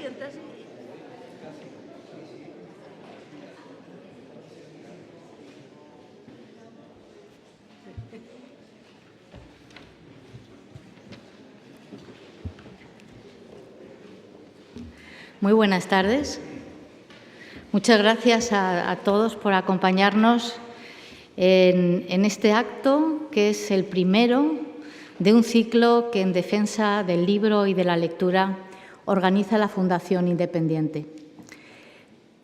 sientas y... Muy buenas tardes. Muchas gracias a todos por acompañarnos en este acto, que es el primero de un ciclo que, en defensa del libro y de la lectura, organiza la Fundación Independiente.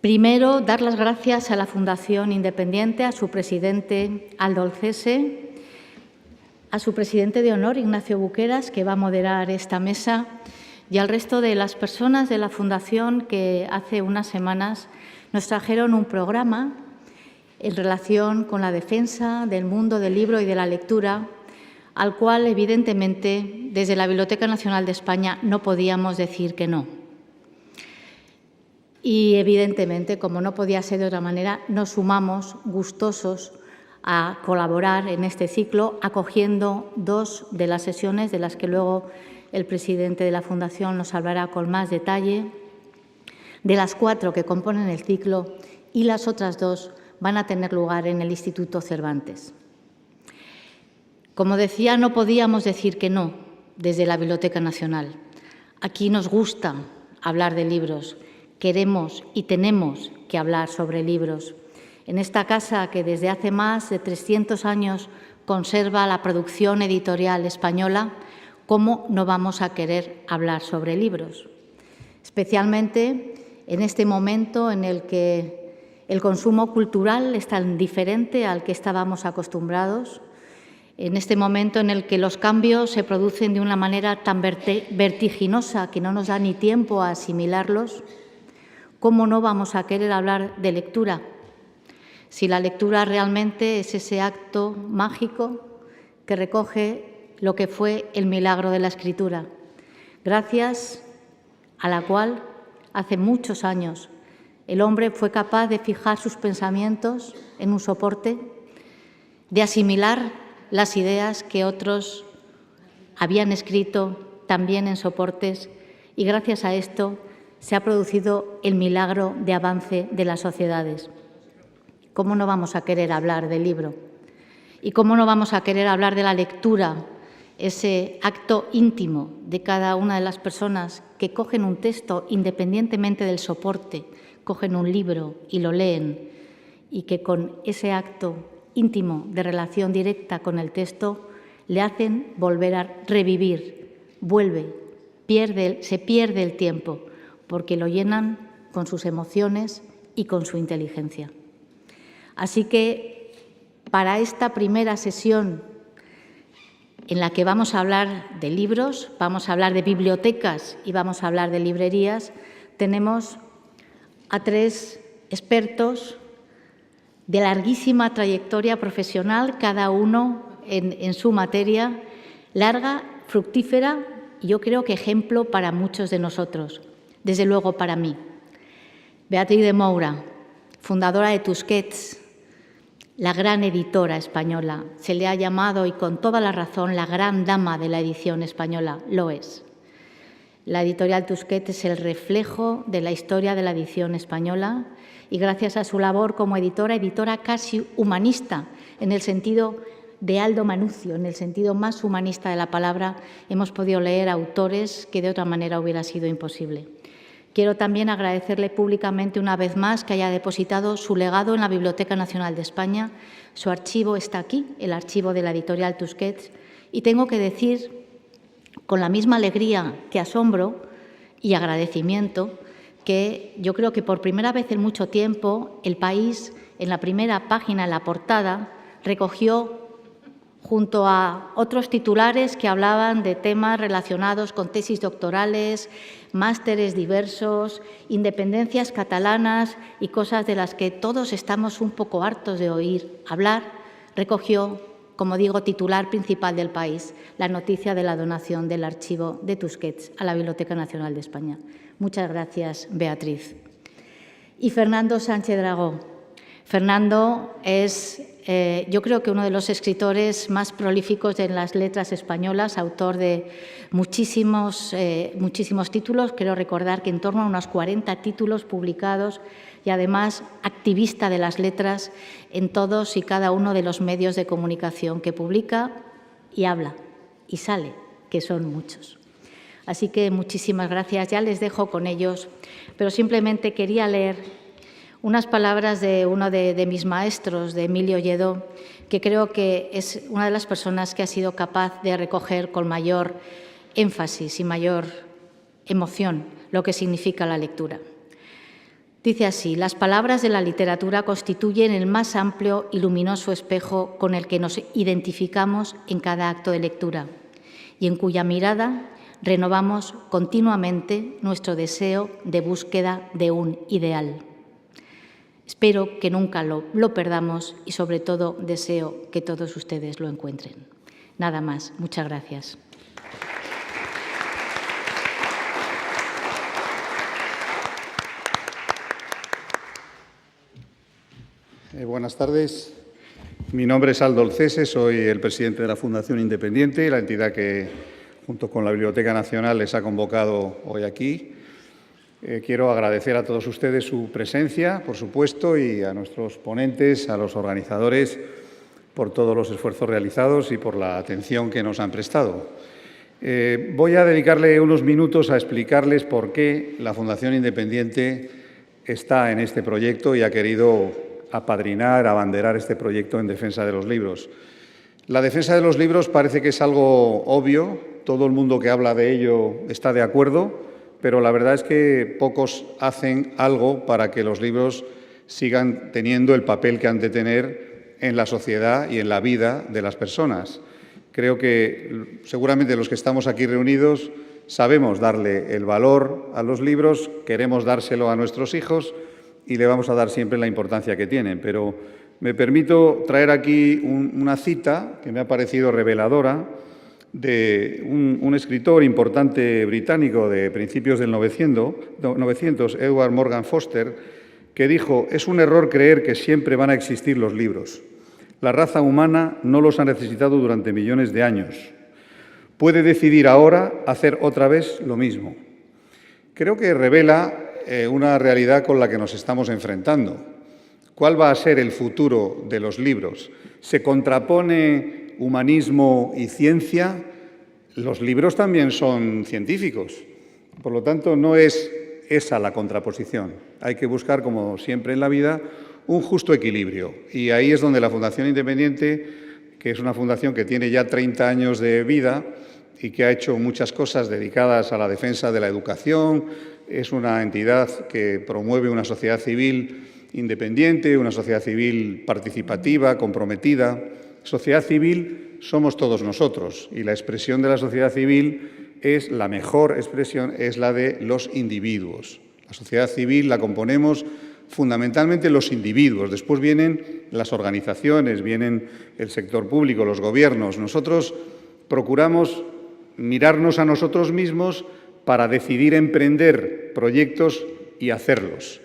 Primero, dar las gracias a la Fundación Independiente, a su presidente Aldo Olcese, a su presidente de honor, Ignacio Buqueras, que va a moderar esta mesa, y al resto de las personas de la Fundación que hace unas semanas nos trajeron un programa en relación con la defensa del mundo del libro y de la lectura, al cual, evidentemente, desde la Biblioteca Nacional de España no podíamos decir que no. Y, evidentemente, como no podía ser de otra manera, nos sumamos gustosos a colaborar en este ciclo, acogiendo 2 de las sesiones de las que luego el presidente de la Fundación nos hablará con más detalle, de las 4 que componen el ciclo, y las otras 2 van a tener lugar en el Instituto Cervantes. Como decía, no podíamos decir que no desde la Biblioteca Nacional. Aquí nos gusta hablar de libros, queremos y tenemos que hablar sobre libros. En esta casa, que desde hace más de 300 años conserva la producción editorial española, ¿cómo no vamos a querer hablar sobre libros? Especialmente en este momento en el que el consumo cultural es tan diferente al que estábamos acostumbrados, en este momento en el que los cambios se producen de una manera tan vertiginosa que no nos da ni tiempo a asimilarlos. ¿Cómo no vamos a querer hablar de lectura? Si la lectura realmente es ese acto mágico que recoge lo que fue el milagro de la escritura, gracias a la cual, hace muchos años, el hombre fue capaz de fijar sus pensamientos en un soporte, de asimilar las ideas que otros habían escrito también en soportes, y gracias a esto se ha producido el milagro de avance de las sociedades. ¿Cómo no vamos a querer hablar del libro? ¿Y cómo no vamos a querer hablar de la lectura, ese acto íntimo de cada una de las personas que cogen un texto independientemente del soporte, cogen un libro y lo leen, y que con ese acto íntimo de relación directa con el texto le hacen volver a revivir, se pierde el tiempo, porque lo llenan con sus emociones y con su inteligencia? Así que, para esta primera sesión en la que vamos a hablar de libros, vamos a hablar de bibliotecas y vamos a hablar de librerías, tenemos a 3 expertos de larguísima trayectoria profesional, cada uno en su materia, larga, fructífera, y yo creo que ejemplo para muchos de nosotros, desde luego para mí. Beatriz de Moura, fundadora de Tusquets, la gran editora española. Se le ha llamado, y con toda la razón, la gran dama de la edición española. Lo es. La editorial Tusquets es el reflejo de la historia de la edición española, y gracias a su labor como editora casi humanista, en el sentido de Aldo Manuzio, en el sentido más humanista de la palabra, hemos podido leer autores que de otra manera hubiera sido imposible. Quiero también agradecerle públicamente una vez más que haya depositado su legado en la Biblioteca Nacional de España. Su archivo está aquí, el archivo de la editorial Tusquets, y tengo que decir, con la misma alegría que asombro y agradecimiento, que yo creo que por primera vez en mucho tiempo El País, en la primera página, en la portada, recogió, junto a otros titulares que hablaban de temas relacionados con tesis doctorales, másteres diversos, independencias catalanas y cosas de las que todos estamos un poco hartos de oír hablar, recogió, como digo, titular principal del País, la noticia de la donación del archivo de Tusquets a la Biblioteca Nacional de España. Muchas gracias, Beatriz. Y Fernando Sánchez Dragó. Fernando es, yo creo que uno de los escritores más prolíficos de las letras españolas, autor de muchísimos títulos. Quiero recordar que en torno a unos 40 títulos publicados y además activista de las letras en todos y cada uno de los medios de comunicación que publica y habla y sale, que son muchos. Así que muchísimas gracias, ya les dejo con ellos, pero simplemente quería leer unas palabras de uno de mis maestros, de Emilio Lledó, que creo que es una de las personas que ha sido capaz de recoger con mayor énfasis y mayor emoción lo que significa la lectura. Dice así: las palabras de la literatura constituyen el más amplio y luminoso espejo con el que nos identificamos en cada acto de lectura y en cuya mirada renovamos continuamente nuestro deseo de búsqueda de un ideal. Espero que nunca lo perdamos y, sobre todo, deseo que todos ustedes lo encuentren. Nada más. Muchas gracias. Buenas tardes. Mi nombre es Aldo Olcese, soy el presidente de la Fundación Independiente, la entidad que, junto con la Biblioteca Nacional, les ha convocado hoy aquí. Quiero agradecer a todos ustedes su presencia, por supuesto, y a nuestros ponentes, a los organizadores, por todos los esfuerzos realizados y por la atención que nos han prestado. Voy a dedicarle unos minutos a explicarles por qué la Fundación Independiente está en este proyecto y ha querido apadrinar, abanderar este proyecto en defensa de los libros. La defensa de los libros parece que es algo obvio, todo el mundo que habla de ello está de acuerdo, pero la verdad es que pocos hacen algo para que los libros sigan teniendo el papel que han de tener en la sociedad y en la vida de las personas. Creo que seguramente los que estamos aquí reunidos sabemos darle el valor a los libros, queremos dárselo a nuestros hijos y le vamos a dar siempre la importancia que tienen. Pero me permito traer aquí una cita que me ha parecido reveladora de un escritor importante británico de principios del 900, Edward Morgan Foster, que dijo: «Es un error creer que siempre van a existir los libros. La raza humana no los ha necesitado durante millones de años. Puede decidir ahora hacer otra vez lo mismo». Creo que revela una realidad con la que nos estamos enfrentando. ¿Cuál va a ser el futuro de los libros? ¿Se contrapone humanismo y ciencia? Los libros también son científicos. Por lo tanto, no es esa la contraposición. Hay que buscar, como siempre en la vida, un justo equilibrio. Y ahí es donde la Fundación Independiente, que es una fundación que tiene ya 30 años de vida y que ha hecho muchas cosas dedicadas a la defensa de la educación, es una entidad que promueve una sociedad civil independiente, una sociedad civil participativa, comprometida. Sociedad civil somos todos nosotros y la expresión de la sociedad civil es la mejor expresión, es la de los individuos. La sociedad civil la componemos fundamentalmente los individuos, después vienen las organizaciones, vienen el sector público, los gobiernos. Nosotros procuramos mirarnos a nosotros mismos para decidir emprender proyectos y hacerlos.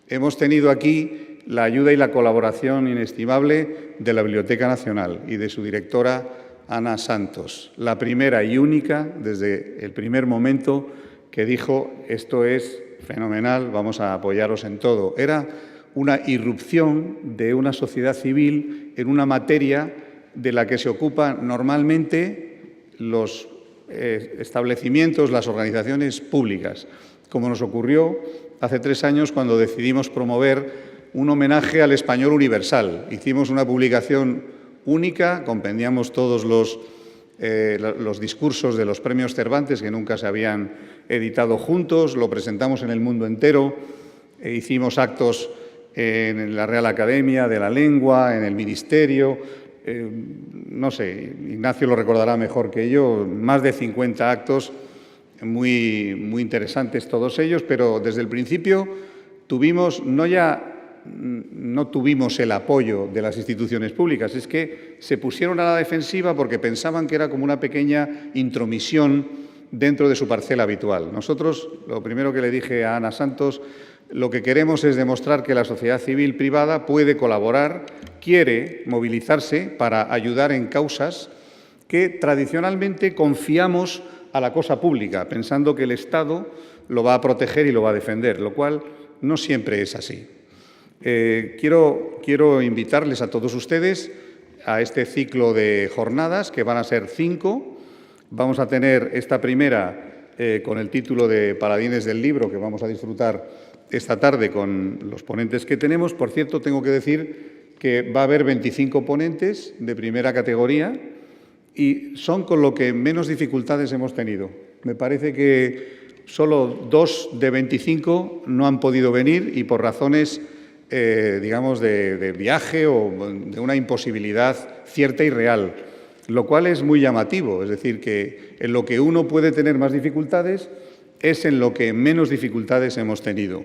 Hemos tenido aquí la ayuda y la colaboración inestimable de la Biblioteca Nacional y de su directora, Ana Santos, la primera y única, desde el primer momento, que dijo: «Esto es fenomenal, vamos a apoyaros en todo». Era una irrupción de una sociedad civil en una materia de la que se ocupan normalmente los establecimientos, las organizaciones públicas, como nos ocurrió hace 3 años cuando decidimos promover un homenaje al español universal. Hicimos una publicación única, compendiamos todos los discursos de los premios Cervantes que nunca se habían editado juntos, lo presentamos en el mundo entero, hicimos actos en la Real Academia de la Lengua, en el Ministerio, no sé, Ignacio lo recordará mejor que yo, más de 50 actos muy interesantes todos ellos, pero desde el principio no tuvimos el apoyo de las instituciones públicas, es que se pusieron a la defensiva porque pensaban que era como una pequeña intromisión dentro de su parcela habitual. Nosotros, lo primero que le dije a Ana Santos lo que queremos es demostrar que la sociedad civil privada puede colaborar, quiere movilizarse para ayudar en causas que tradicionalmente confiamos a la cosa pública, pensando que el Estado lo va a proteger y lo va a defender, lo cual no siempre es así. Quiero invitarles a todos ustedes a este ciclo de jornadas, que van a ser 5. Vamos a tener esta primera con el título de Paladines del Libro, que vamos a disfrutar esta tarde con los ponentes que tenemos. Por cierto, tengo que decir que va a haber 25 ponentes de primera categoría y son con lo que menos dificultades hemos tenido. Me parece que solo 2 de 25 no han podido venir y por razones, digamos, de viaje o de una imposibilidad cierta y real, lo cual es muy llamativo. Es decir, que en lo que uno puede tener más dificultades es en lo que menos dificultades hemos tenido.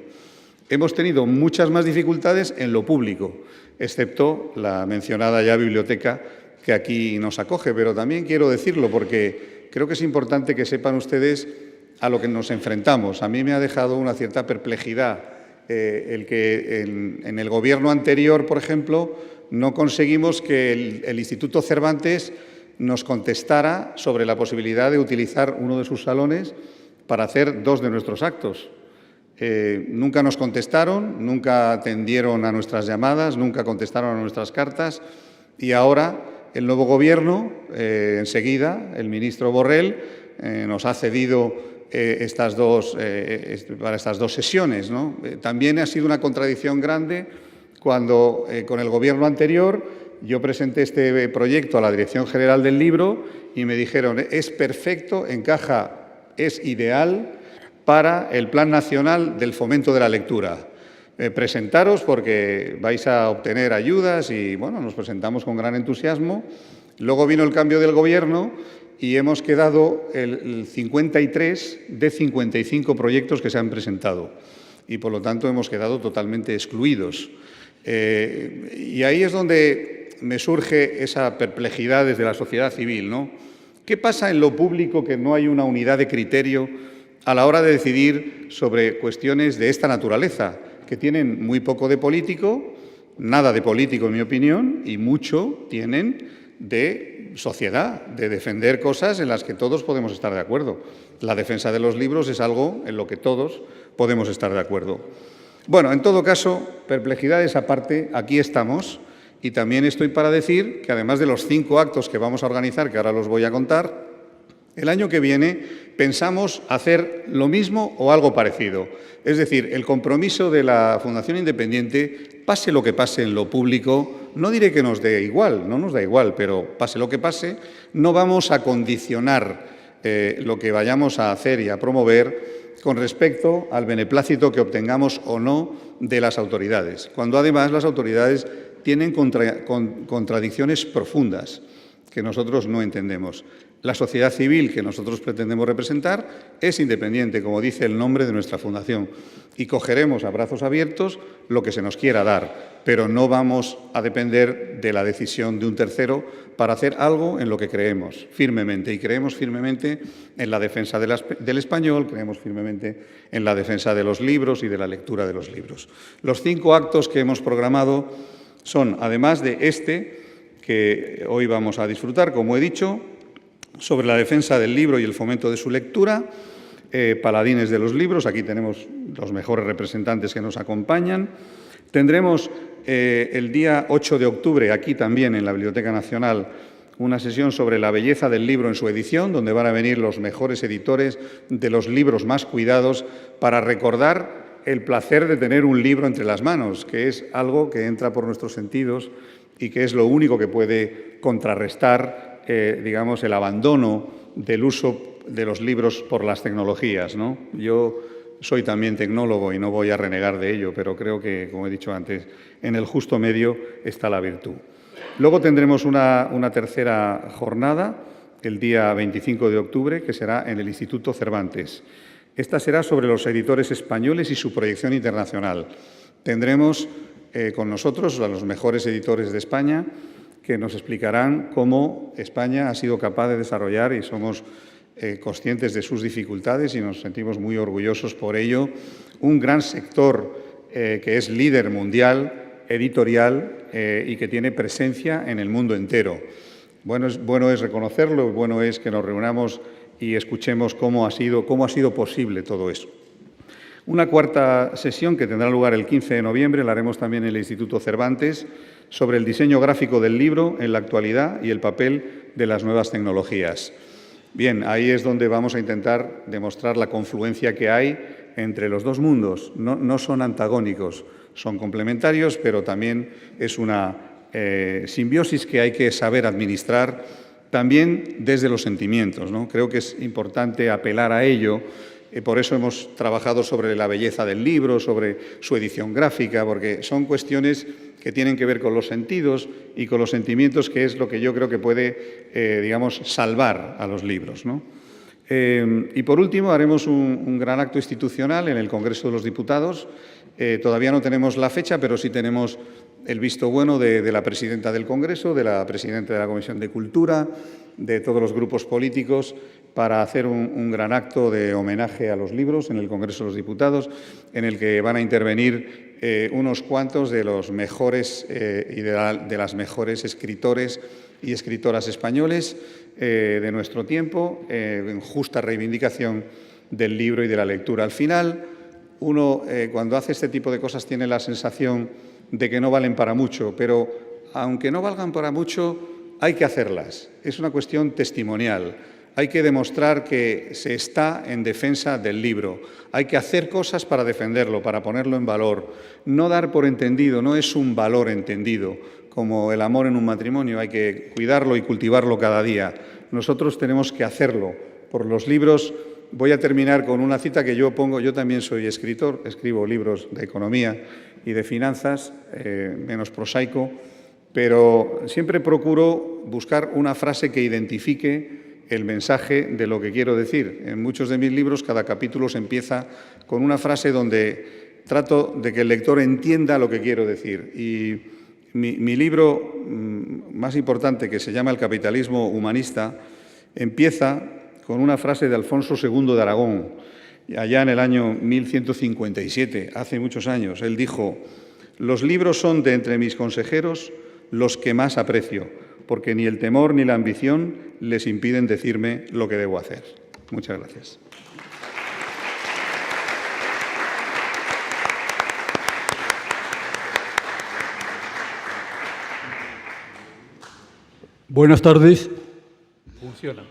Hemos tenido muchas más dificultades en lo público, excepto la mencionada ya biblioteca que aquí nos acoge, pero también quiero decirlo porque creo que es importante que sepan ustedes a lo que nos enfrentamos. A mí me ha dejado una cierta perplejidad el que en el Gobierno anterior, por ejemplo, no conseguimos que el Instituto Cervantes nos contestara sobre la posibilidad de utilizar uno de sus salones para hacer 2 de nuestros actos. Nunca nos contestaron, nunca atendieron a nuestras llamadas, nunca contestaron a nuestras cartas y ahora el nuevo Gobierno, enseguida, el ministro Borrell, nos ha cedido para estas 2 sesiones, ¿no? También ha sido una contradicción grande cuando con el Gobierno anterior yo presenté este proyecto a la Dirección General del Libro y me dijeron es perfecto, encaja, es ideal para el Plan Nacional del Fomento de la Lectura. Presentaros porque vais a obtener ayudas y, bueno, nos presentamos con gran entusiasmo. Luego vino el cambio del Gobierno y hemos quedado el 53 de 55 proyectos que se han presentado y, por lo tanto, hemos quedado totalmente excluidos. Y ahí es donde me surge esa perplejidad desde la sociedad civil, ¿no? ¿Qué pasa en lo público que no hay una unidad de criterio a la hora de decidir sobre cuestiones de esta naturaleza, que tienen muy poco de político, nada de político en mi opinión, y mucho tienen de sociedad, de defender cosas en las que todos podemos estar de acuerdo? La defensa de los libros es algo en lo que todos podemos estar de acuerdo. Bueno, en todo caso, perplejidades aparte, aquí estamos y también estoy para decir que además de los 5 actos que vamos a organizar, que ahora los voy a contar, el año que viene pensamos hacer lo mismo o algo parecido. Es decir, el compromiso de la Fundación Independiente, pase lo que pase en lo público, no diré que nos dé igual, no nos da igual, pero pase lo que pase, no vamos a condicionar lo que vayamos a hacer y a promover con respecto al beneplácito que obtengamos o no de las autoridades, cuando además las autoridades tienen contradicciones profundas que nosotros no entendemos. La sociedad civil que nosotros pretendemos representar es independiente, como dice el nombre de nuestra fundación, y cogeremos a brazos abiertos lo que se nos quiera dar, pero no vamos a depender de la decisión de un tercero para hacer algo en lo que creemos firmemente. Y creemos firmemente en la defensa del español, creemos firmemente en la defensa de los libros y de la lectura de los libros. Los 5 actos que hemos programado son, además de este, que hoy vamos a disfrutar, como he dicho, sobre la defensa del libro y el fomento de su lectura, Paladines de los Libros, aquí tenemos los mejores representantes que nos acompañan. Tendremos el día 8 de octubre, aquí también en la Biblioteca Nacional, una sesión sobre la belleza del libro en su edición, donde van a venir los mejores editores de los libros más cuidados para recordar el placer de tener un libro entre las manos, que es algo que entra por nuestros sentidos y que es lo único que puede contrarrestar digamos, el abandono del uso de los libros por las tecnologías, ¿no? Yo soy también tecnólogo y no voy a renegar de ello, pero creo que, como he dicho antes, en el justo medio está la virtud. Luego tendremos una tercera jornada, el día 25 de octubre, que será en el Instituto Cervantes. Esta será sobre los editores españoles y su proyección internacional. Tendremos con nosotros a los mejores editores de España, que nos explicarán cómo España ha sido capaz de desarrollar y somos conscientes de sus dificultades y nos sentimos muy orgullosos por ello. Un gran sector que es líder mundial, editorial y que tiene presencia en el mundo entero. Bueno es reconocerlo, bueno es que nos reunamos y escuchemos cómo ha sido posible todo eso. Una cuarta sesión que tendrá lugar el 15 de noviembre, la haremos también en el Instituto Cervantes, sobre el diseño gráfico del libro en la actualidad y el papel de las nuevas tecnologías. Bien, ahí es donde vamos a intentar demostrar la confluencia que hay entre los dos mundos. No son antagónicos, son complementarios, pero también es una simbiosis que hay que saber administrar también desde los sentimientos, ¿no? Creo que es importante apelar a ello. Por eso hemos trabajado sobre la belleza del libro, sobre su edición gráfica, porque son cuestiones que tienen que ver con los sentidos y con los sentimientos, que es lo que yo creo que puede, digamos, salvar a los libros, ¿no? Y por último, haremos un gran acto institucional en el Congreso de los Diputados. Todavía no tenemos la fecha, pero sí tenemos el visto bueno de la presidenta del Congreso, de la presidenta de la Comisión de Cultura, de todos los grupos políticos, para hacer un gran acto de homenaje a los libros en el Congreso de los Diputados, en el que van a intervenir unos cuantos de los mejores y de las mejores escritores y escritoras españoles de nuestro tiempo, en justa reivindicación del libro y de la lectura. Al final, uno cuando hace este tipo de cosas tiene la sensación de que no valen para mucho, pero aunque no valgan para mucho, hay que hacerlas. Es una cuestión testimonial. Hay que demostrar que se está en defensa del libro. Hay que hacer cosas para defenderlo, para ponerlo en valor. No dar por entendido, no es un valor entendido, como el amor en un matrimonio. Hay que cuidarlo y cultivarlo cada día. Nosotros tenemos que hacerlo por los libros. Voy a terminar con una cita que yo pongo. Yo también soy escritor, escribo libros de economía y de finanzas, menos prosaico, pero siempre procuro buscar una frase que identifique el mensaje de lo que quiero decir. En muchos de mis libros cada capítulo se empieza con una frase donde trato de que el lector entienda lo que quiero decir. Y mi libro más importante, que se llama El capitalismo humanista, empieza con una frase de Alfonso II de Aragón, allá en el año 1157, hace muchos años. Él dijo: «Los libros son de entre mis consejeros los que más aprecio, porque ni el temor ni la ambición les impiden decirme lo que debo hacer». Muchas gracias. Buenas tardes. Funciona.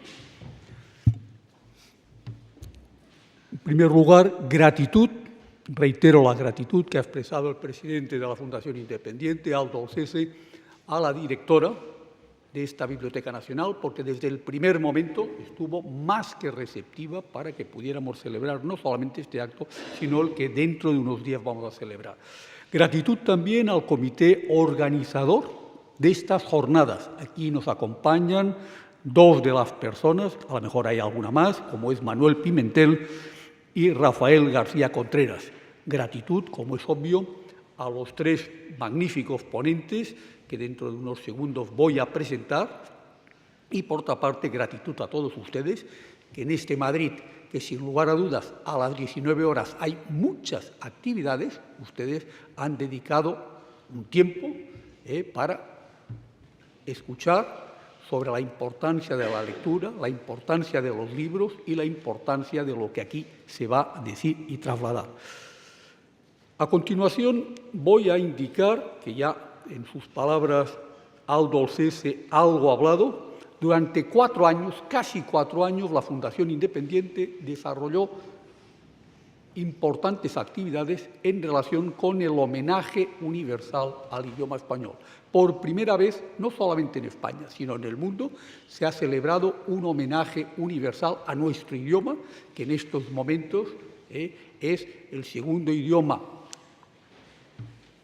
En primer lugar, gratitud. Reitero la gratitud que ha expresado el presidente de la Fundación Independiente, Aldo Olcese, a la directora de esta Biblioteca Nacional, porque desde el primer momento estuvo más que receptiva para que pudiéramos celebrar no solamente este acto, sino el que dentro de unos días vamos a celebrar. Gratitud también al comité organizador de estas jornadas. Aquí nos acompañan dos de las personas, a lo mejor hay alguna más, como es Manuel Pimentel y Rafael García Contreras. Gratitud, como es obvio, a los tres magníficos ponentes que dentro de unos segundos voy a presentar, y por otra parte gratitud a todos ustedes que en este Madrid, que sin lugar a dudas a las 19 horas hay muchas actividades, ustedes han dedicado un tiempo para escuchar sobre la importancia de la lectura, la importancia de los libros y la importancia de lo que aquí se va a decir y trasladar. A continuación voy a indicar que ya en sus palabras Aldo Olcese algo ha hablado. Durante 4 años, casi 4 años, la Fundación Independiente desarrolló importantes actividades en relación con el homenaje universal al idioma español. Por primera vez, no solamente en España, sino en el mundo, se ha celebrado un homenaje universal a nuestro idioma, que en estos momentos es el segundo idioma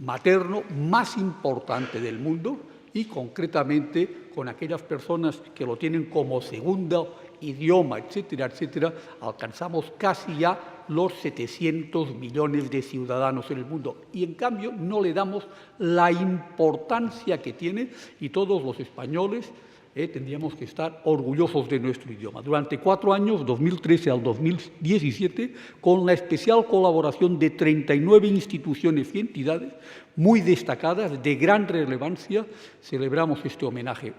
materno más importante del mundo, y concretamente con aquellas personas que lo tienen como segundo idioma, etcétera, etcétera, alcanzamos casi ya los 700 millones de ciudadanos en el mundo. Y en cambio no le damos la importancia que tiene, y todos los españoles tendríamos que estar orgullosos de nuestro idioma. Durante 4 años, 2013 al 2017, con la especial colaboración de 39 instituciones y entidades muy destacadas, de gran relevancia, celebramos este homenaje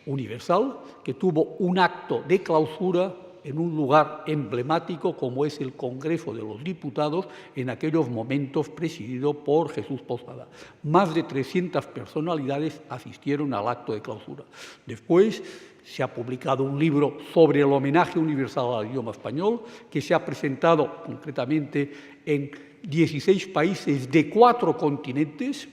universal, que tuvo un acto de clausura en un lugar emblemático como es el Congreso de los Diputados, en aquellos momentos presidido por Jesús Posada. Más de 300 personalidades asistieron al acto de clausura. Después se ha publicado un libro sobre el homenaje universal al idioma español, que se ha presentado concretamente en 16 países de 4 continentes.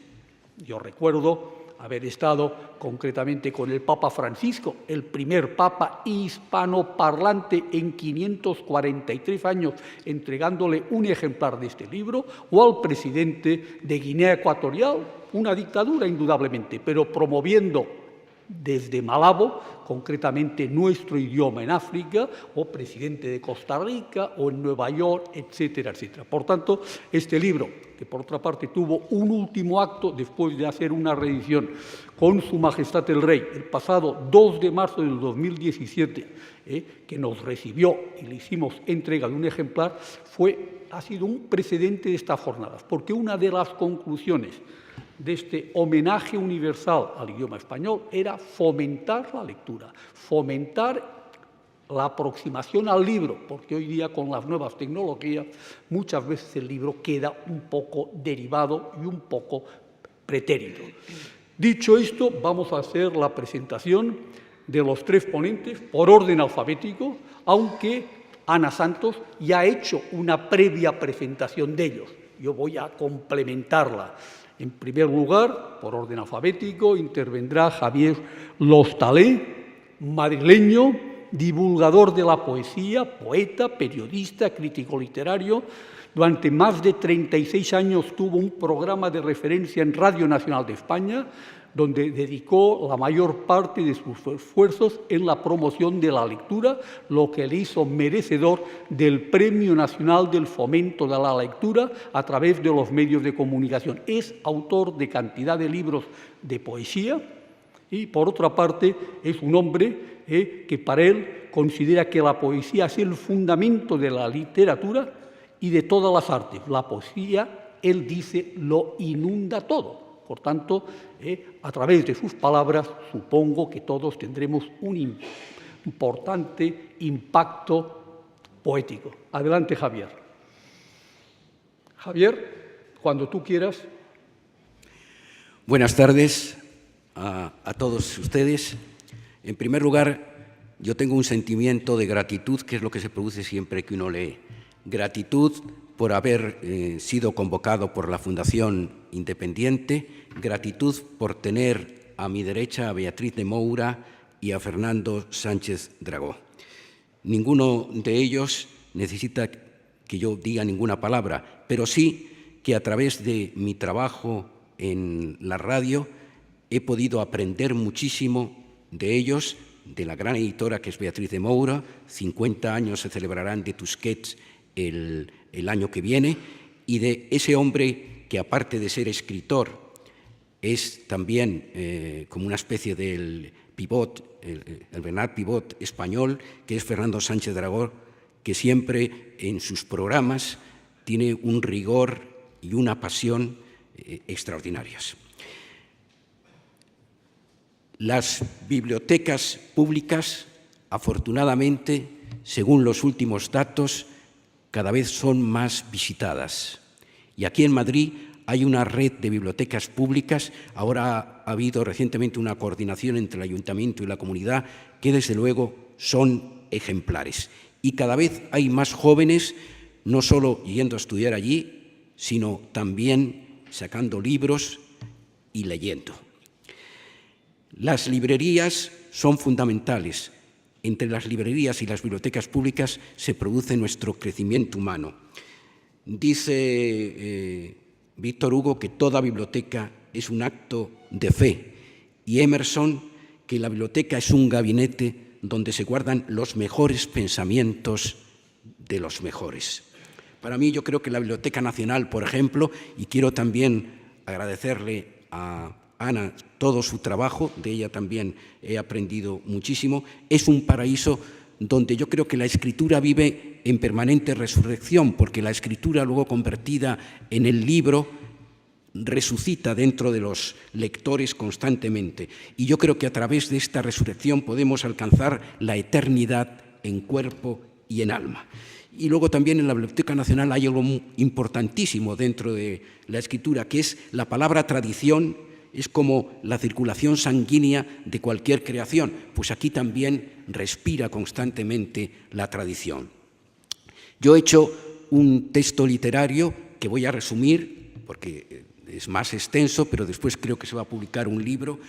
Yo recuerdo haber estado concretamente con el Papa Francisco, el primer Papa hispanoparlante en 543 años, entregándole un ejemplar de este libro, o al presidente de Guinea Ecuatorial, una dictadura indudablemente, pero promoviendo desde Malabo, concretamente nuestro idioma en África, o presidente de Costa Rica, o en Nueva York, etcétera, etcétera. Por tanto, este libro, que por otra parte tuvo un último acto después de hacer una reedición con Su Majestad el Rey, el pasado 2 de marzo del 2017, que nos recibió y le hicimos entrega de un ejemplar, ha sido un precedente de estas jornadas, porque una de las conclusiones de este homenaje universal al idioma español era fomentar la lectura, fomentar la aproximación al libro, porque hoy día con las nuevas tecnologías muchas veces el libro queda un poco derivado y un poco pretérito. Dicho esto, vamos a hacer la presentación de los 3 ponentes por orden alfabético, aunque Ana Santos ya ha hecho una previa presentación de ellos. Yo voy a complementarla. En primer lugar, por orden alfabético, intervendrá Javier Lostalé, madrileño, divulgador de la poesía, poeta, periodista, crítico literario. Durante más de 36 años tuvo un programa de referencia en Radio Nacional de España, donde dedicó la mayor parte de sus esfuerzos en la promoción de la lectura, lo que le hizo merecedor del Premio Nacional del Fomento de la Lectura a través de los medios de comunicación. Es autor de cantidad de libros de poesía y, por otra parte, es un hombre que para él considera que la poesía es el fundamento de la literatura y de todas las artes. La poesía, él dice, lo inunda todo. Por tanto, a través de sus palabras, supongo que todos tendremos un importante impacto poético. Adelante, Javier. Javier, cuando tú quieras. Buenas tardes a todos ustedes. En primer lugar, yo tengo un sentimiento de gratitud, que es lo que se produce siempre que uno lee. Gratitud por haber sido convocado por la Fundación Independiente, gratitud por tener a mi derecha a Beatriz de Moura y a Fernando Sánchez Dragó. Ninguno de ellos necesita que yo diga ninguna palabra, pero sí que a través de mi trabajo en la radio he podido aprender muchísimo de ellos, de la gran editora que es Beatriz de Moura. 50 años se celebrarán de Tusquets el año que viene, y de ese hombre que, aparte de ser escritor, es también como una especie del pivot, el Bernard Pivot español, que es Fernando Sánchez Dragó, que siempre en sus programas tiene un rigor y una pasión extraordinarios. Las bibliotecas públicas, afortunadamente, según los últimos datos, cada vez son más visitadas. Y aquí en Madrid hay una red de bibliotecas públicas. Ahora ha habido recientemente una coordinación entre el Ayuntamiento y la comunidad que, desde luego, son ejemplares. Y cada vez hay más jóvenes, no solo yendo a estudiar allí, sino también sacando libros y leyendo. Las librerías son fundamentales. Entre las librerías y las bibliotecas públicas se produce nuestro crecimiento humano. Dice Víctor Hugo que toda biblioteca es un acto de fe, y Emerson que la biblioteca es un gabinete donde se guardan los mejores pensamientos de los mejores. Para mí, yo creo que la Biblioteca Nacional, por ejemplo, y quiero también agradecerle a Ana todo su trabajo, de ella también he aprendido muchísimo. Es un paraíso donde yo creo que la escritura vive en permanente resurrección, porque la escritura luego convertida en el libro resucita dentro de los lectores constantemente. Y yo creo que a través de esta resurrección podemos alcanzar la eternidad en cuerpo y en alma. Y luego también en la Biblioteca Nacional hay algo importantísimo dentro de la escritura, que es la palabra tradición. Es como la circulación sanguínea de cualquier creación, pues aquí también respira constantemente la tradición. Yo he hecho un texto literario que voy a resumir, porque es más extenso, pero después creo que se va a publicar un libro,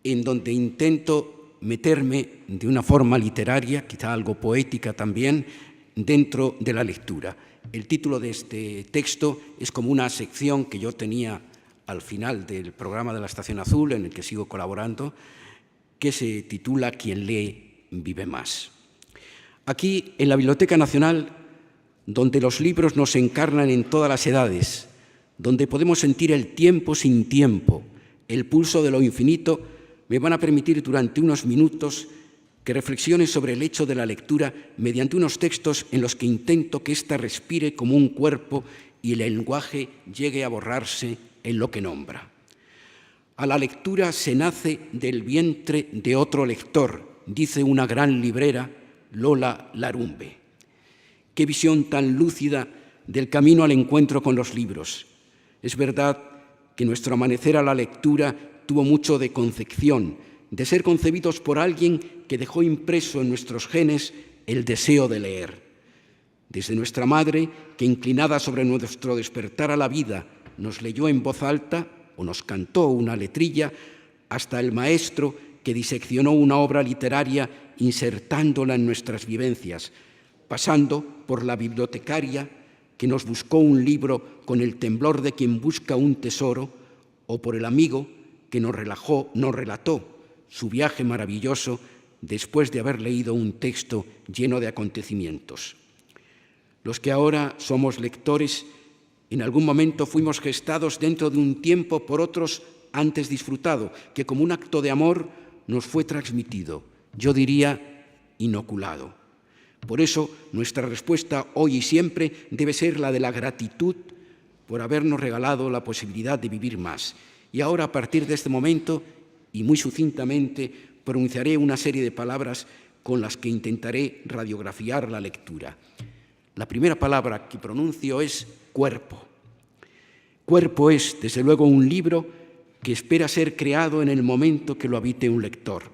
en donde intento meterme de una forma literaria, quizá algo poética también, dentro de la lectura. El título de este texto es como una sección que yo tenía al final del programa de la Estación Azul, en el que sigo colaborando, que se titula «Quien lee vive más». Aquí, en la Biblioteca Nacional, donde los libros nos encarnan en todas las edades, donde podemos sentir el tiempo sin tiempo, el pulso de lo infinito, me van a permitir durante unos minutos que reflexione sobre el hecho de la lectura mediante unos textos en los que intento que ésta respire como un cuerpo y el lenguaje llegue a borrarse en lo que nombra. A la lectura se nace del vientre de otro lector, dice una gran librera, Lola Larumbe. Qué visión tan lúcida del camino al encuentro con los libros. Es verdad que nuestro amanecer a la lectura tuvo mucho de concepción, de ser concebidos por alguien que dejó impreso en nuestros genes el deseo de leer. Desde nuestra madre, que inclinada sobre nuestro despertar a la vida, nos leyó en voz alta o nos cantó una letrilla, hasta el maestro que diseccionó una obra literaria insertándola en nuestras vivencias, pasando por la bibliotecaria que nos buscó un libro con el temblor de quien busca un tesoro, o por el amigo que nos relató su viaje maravilloso después de haber leído un texto lleno de acontecimientos. Los que ahora somos lectores, en algún momento fuimos gestados dentro de un tiempo por otros antes disfrutado, que como un acto de amor nos fue transmitido, yo diría inoculado. Por eso nuestra respuesta hoy y siempre debe ser la de la gratitud por habernos regalado la posibilidad de vivir más. Y ahora, a partir de este momento, y muy sucintamente, pronunciaré una serie de palabras con las que intentaré radiografiar la lectura. La primera palabra que pronuncio es cuerpo. Cuerpo es, desde luego, un libro que espera ser creado en el momento que lo habite un lector.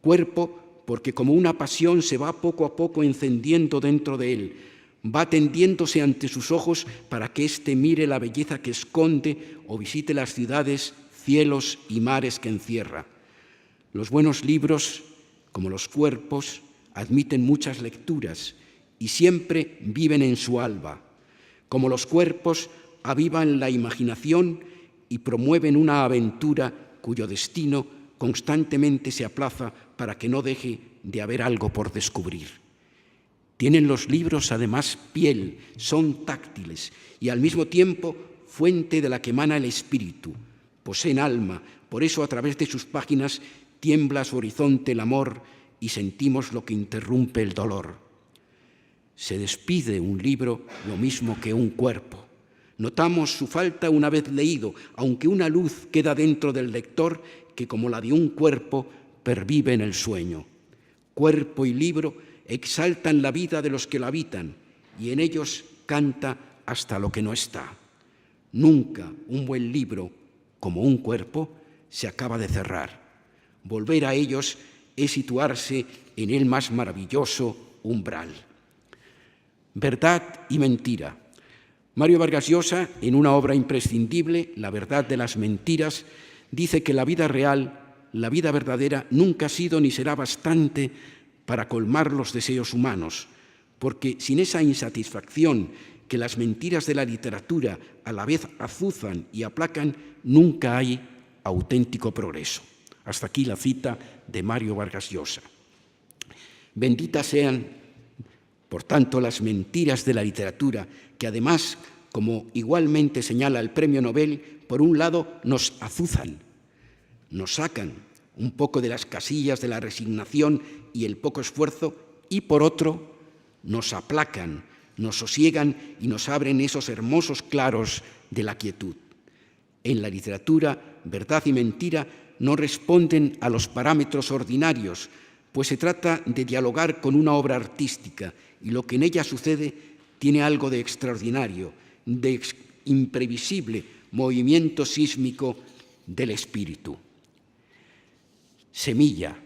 Cuerpo porque como una pasión se va poco a poco encendiendo dentro de él, va tendiéndose ante sus ojos para que éste mire la belleza que esconde o visite las ciudades, cielos y mares que encierra. Los buenos libros, como los cuerpos, admiten muchas lecturas y siempre viven en su alba. Como los cuerpos, avivan la imaginación y promueven una aventura cuyo destino constantemente se aplaza para que no deje de haber algo por descubrir. Tienen los libros además piel, son táctiles y al mismo tiempo fuente de la que emana el espíritu. Poseen alma, por eso a través de sus páginas tiembla a su horizonte el amor y sentimos lo que interrumpe el dolor. Se despide un libro lo mismo que un cuerpo. Notamos su falta una vez leído, aunque una luz queda dentro del lector que, como la de un cuerpo, pervive en el sueño. Cuerpo y libro exaltan la vida de los que la habitan y en ellos canta hasta lo que no está. Nunca un buen libro, como un cuerpo, se acaba de cerrar. Volver a ellos es situarse en el más maravilloso umbral. Verdad y mentira. Mario Vargas Llosa, en una obra imprescindible, La verdad de las mentiras, dice que la vida real, la vida verdadera, nunca ha sido ni será bastante para colmar los deseos humanos, porque sin esa insatisfacción que las mentiras de la literatura a la vez azuzan y aplacan, nunca hay auténtico progreso. Hasta aquí la cita de Mario Vargas Llosa. Benditas sean, por tanto, las mentiras de la literatura, que además, como igualmente señala el Premio Nobel, por un lado nos azuzan, nos sacan un poco de las casillas de la resignación y el poco esfuerzo, y por otro, nos aplacan, nos sosiegan y nos abren esos hermosos claros de la quietud. En la literatura, verdad y mentira no responden a los parámetros ordinarios, pues se trata de dialogar con una obra artística, y lo que en ella sucede tiene algo de extraordinario, de imprevisible movimiento sísmico del espíritu. Semilla.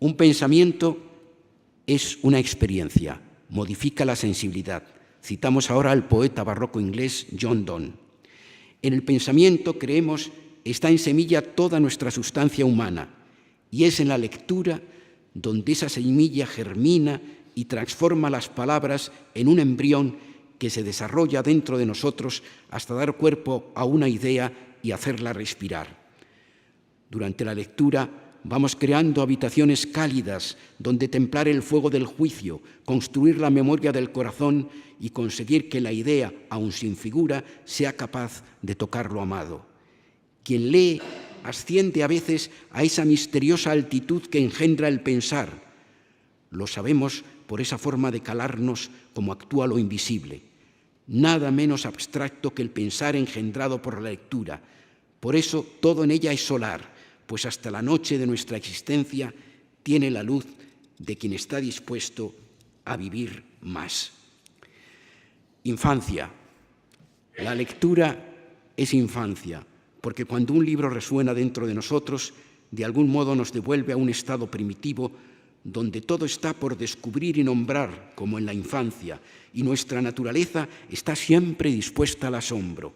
Un pensamiento es una experiencia, modifica la sensibilidad. Citamos ahora al poeta barroco inglés John Donne. En el pensamiento, creemos, está en semilla toda nuestra sustancia humana, y es en la lectura donde esa semilla germina y transforma las palabras en un embrión que se desarrolla dentro de nosotros hasta dar cuerpo a una idea y hacerla respirar. Durante la lectura vamos creando habitaciones cálidas donde templar el fuego del juicio, construir la memoria del corazón y conseguir que la idea, aun sin figura, sea capaz de tocar lo amado. Quien lee asciende a veces a esa misteriosa altitud que engendra el pensar. Lo sabemos por esa forma de calarnos como actúa lo invisible. Nada menos abstracto que el pensar engendrado por la lectura. Por eso todo en ella es solar, pues hasta la noche de nuestra existencia tiene la luz de quien está dispuesto a vivir más. Infancia. La lectura es infancia, porque cuando un libro resuena dentro de nosotros, de algún modo nos devuelve a un estado primitivo donde todo está por descubrir y nombrar, como en la infancia, y nuestra naturaleza está siempre dispuesta al asombro.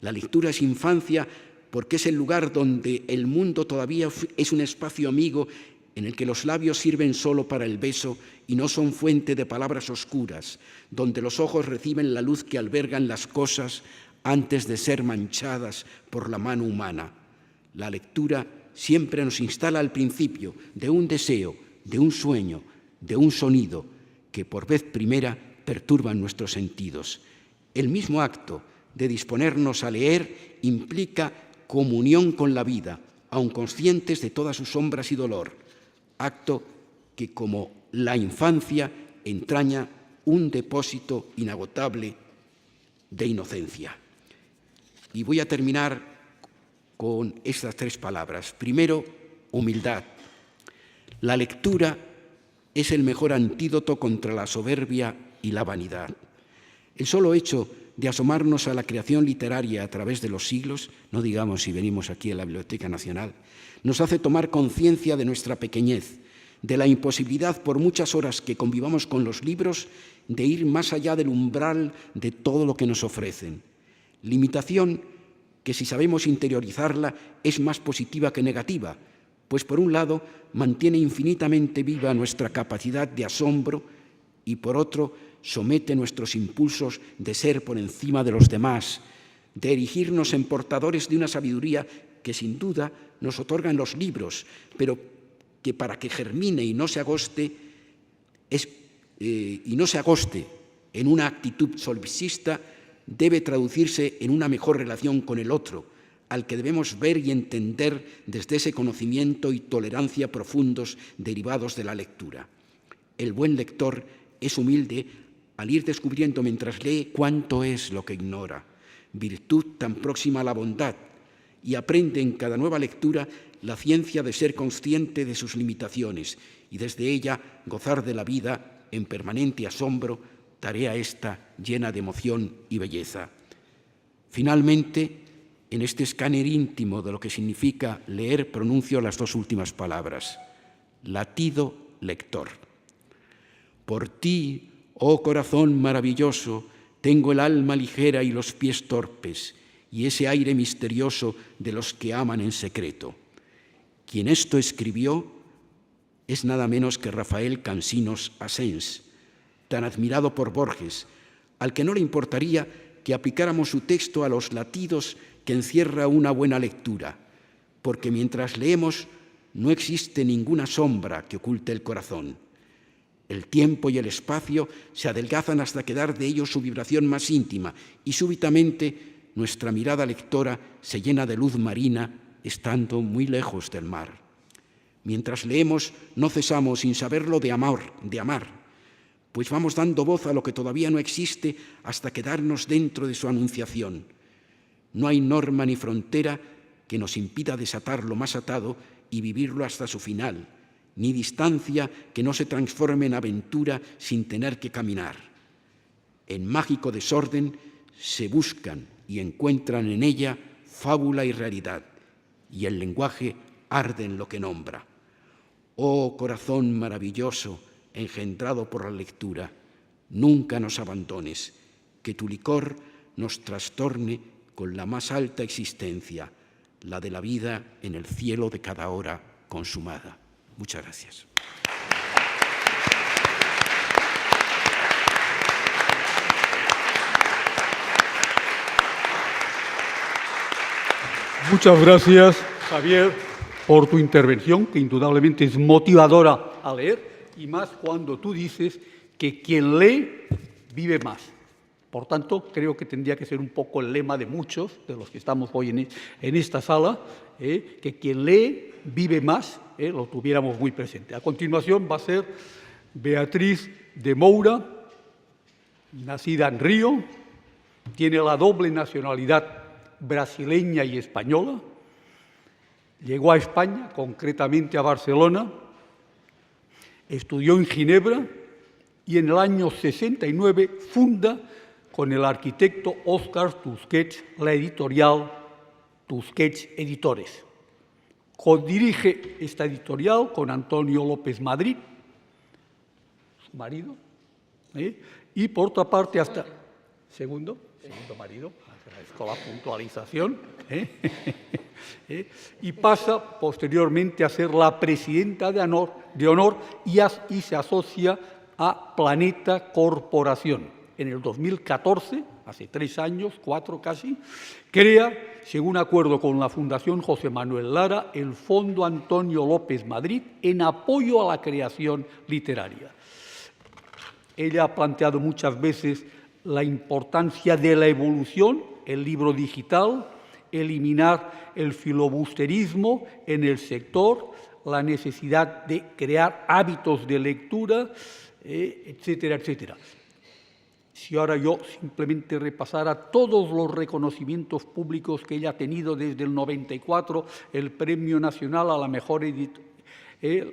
La lectura es infancia porque es el lugar donde el mundo todavía es un espacio amigo en el que los labios sirven solo para el beso y no son fuente de palabras oscuras, donde los ojos reciben la luz que albergan las cosas antes de ser manchadas por la mano humana. La lectura siempre nos instala al principio de un deseo, de un sueño, de un sonido que por vez primera perturban nuestros sentidos. El mismo acto de disponernos a leer implica comunión con la vida, aun conscientes de todas sus sombras y dolor, acto que, como la infancia, entraña un depósito inagotable de inocencia. Y voy a terminar con estas tres palabras. Primero, humildad. La lectura es el mejor antídoto contra la soberbia y la vanidad. El solo hecho de asomarnos a la creación literaria a través de los siglos, no digamos si venimos aquí a la Biblioteca Nacional, nos hace tomar conciencia de nuestra pequeñez, de la imposibilidad por muchas horas que convivamos con los libros de ir más allá del umbral de todo lo que nos ofrecen. Limitación que, si sabemos interiorizarla, es más positiva que negativa, pues por un lado mantiene infinitamente viva nuestra capacidad de asombro y por otro somete nuestros impulsos de ser por encima de los demás, de erigirnos en portadores de una sabiduría que sin duda nos otorgan los libros, pero que para que germine y no se agoste en una actitud solipsista, debe traducirse en una mejor relación con el otro, al que debemos ver y entender desde ese conocimiento y tolerancia profundos derivados de la lectura. El buen lector es humilde al ir descubriendo mientras lee cuánto es lo que ignora, virtud tan próxima a la bondad, y aprende en cada nueva lectura la ciencia de ser consciente de sus limitaciones y desde ella gozar de la vida en permanente asombro, tarea esta llena de emoción y belleza. Finalmente, en este escáner íntimo de lo que significa leer, pronuncio las dos últimas palabras. Latido lector. Por ti, oh corazón maravilloso, tengo el alma ligera y los pies torpes, y ese aire misterioso de los que aman en secreto. Quien esto escribió es nada menos que Rafael Cansinos Asens, tan admirado por Borges, al que no le importaría que aplicáramos su texto a los latidos que encierra una buena lectura, porque mientras leemos no existe ninguna sombra que oculte el corazón. El tiempo y el espacio se adelgazan hasta quedar de ellos su vibración más íntima y súbitamente nuestra mirada lectora se llena de luz marina estando muy lejos del mar. Mientras leemos, no cesamos, sin saberlo, de amar, pues vamos dando voz a lo que todavía no existe hasta quedarnos dentro de su anunciación. No hay norma ni frontera que nos impida desatar lo más atado y vivirlo hasta su final, ni distancia que no se transforme en aventura sin tener que caminar. En mágico desorden se buscan y encuentran en ella fábula y realidad, y el lenguaje arde en lo que nombra. Oh corazón maravilloso, engendrado por la lectura, nunca nos abandones, que tu licor nos trastorne con la más alta existencia, la de la vida en el cielo de cada hora consumada. Muchas gracias. Muchas gracias, Javier, por tu intervención, que indudablemente es motivadora a leer, y más cuando tú dices que quien lee vive más. Por tanto, creo que tendría que ser un poco el lema de muchos de los que estamos hoy en esta sala, que quien lee vive más, lo tuviéramos muy presente. A continuación va a ser Beatriz de Moura, nacida en Río, tiene la doble nacionalidad brasileña y española, llegó a España, concretamente a Barcelona, estudió en Ginebra y en el año 69 funda con el arquitecto Óscar Tusquets la editorial Tusquets Editores. Codirige esta editorial con Antonio López Madrid, su marido, y por otra parte hasta... Segundo marido, agradezco la puntualización, y pasa posteriormente a ser la presidenta de honor y se asocia a Planeta Corporación. En el 2014, hace 3 años, 4 casi, crea, según acuerdo con la Fundación José Manuel Lara, el Fondo Antonio López Madrid en apoyo a la creación literaria. Ella ha planteado muchas veces la importancia de la evolución, el libro digital, eliminar el filobusterismo en el sector, la necesidad de crear hábitos de lectura, etcétera, etcétera. Si ahora yo simplemente repasara todos los reconocimientos públicos que ella ha tenido desde el 94, el Premio Nacional a la Mejor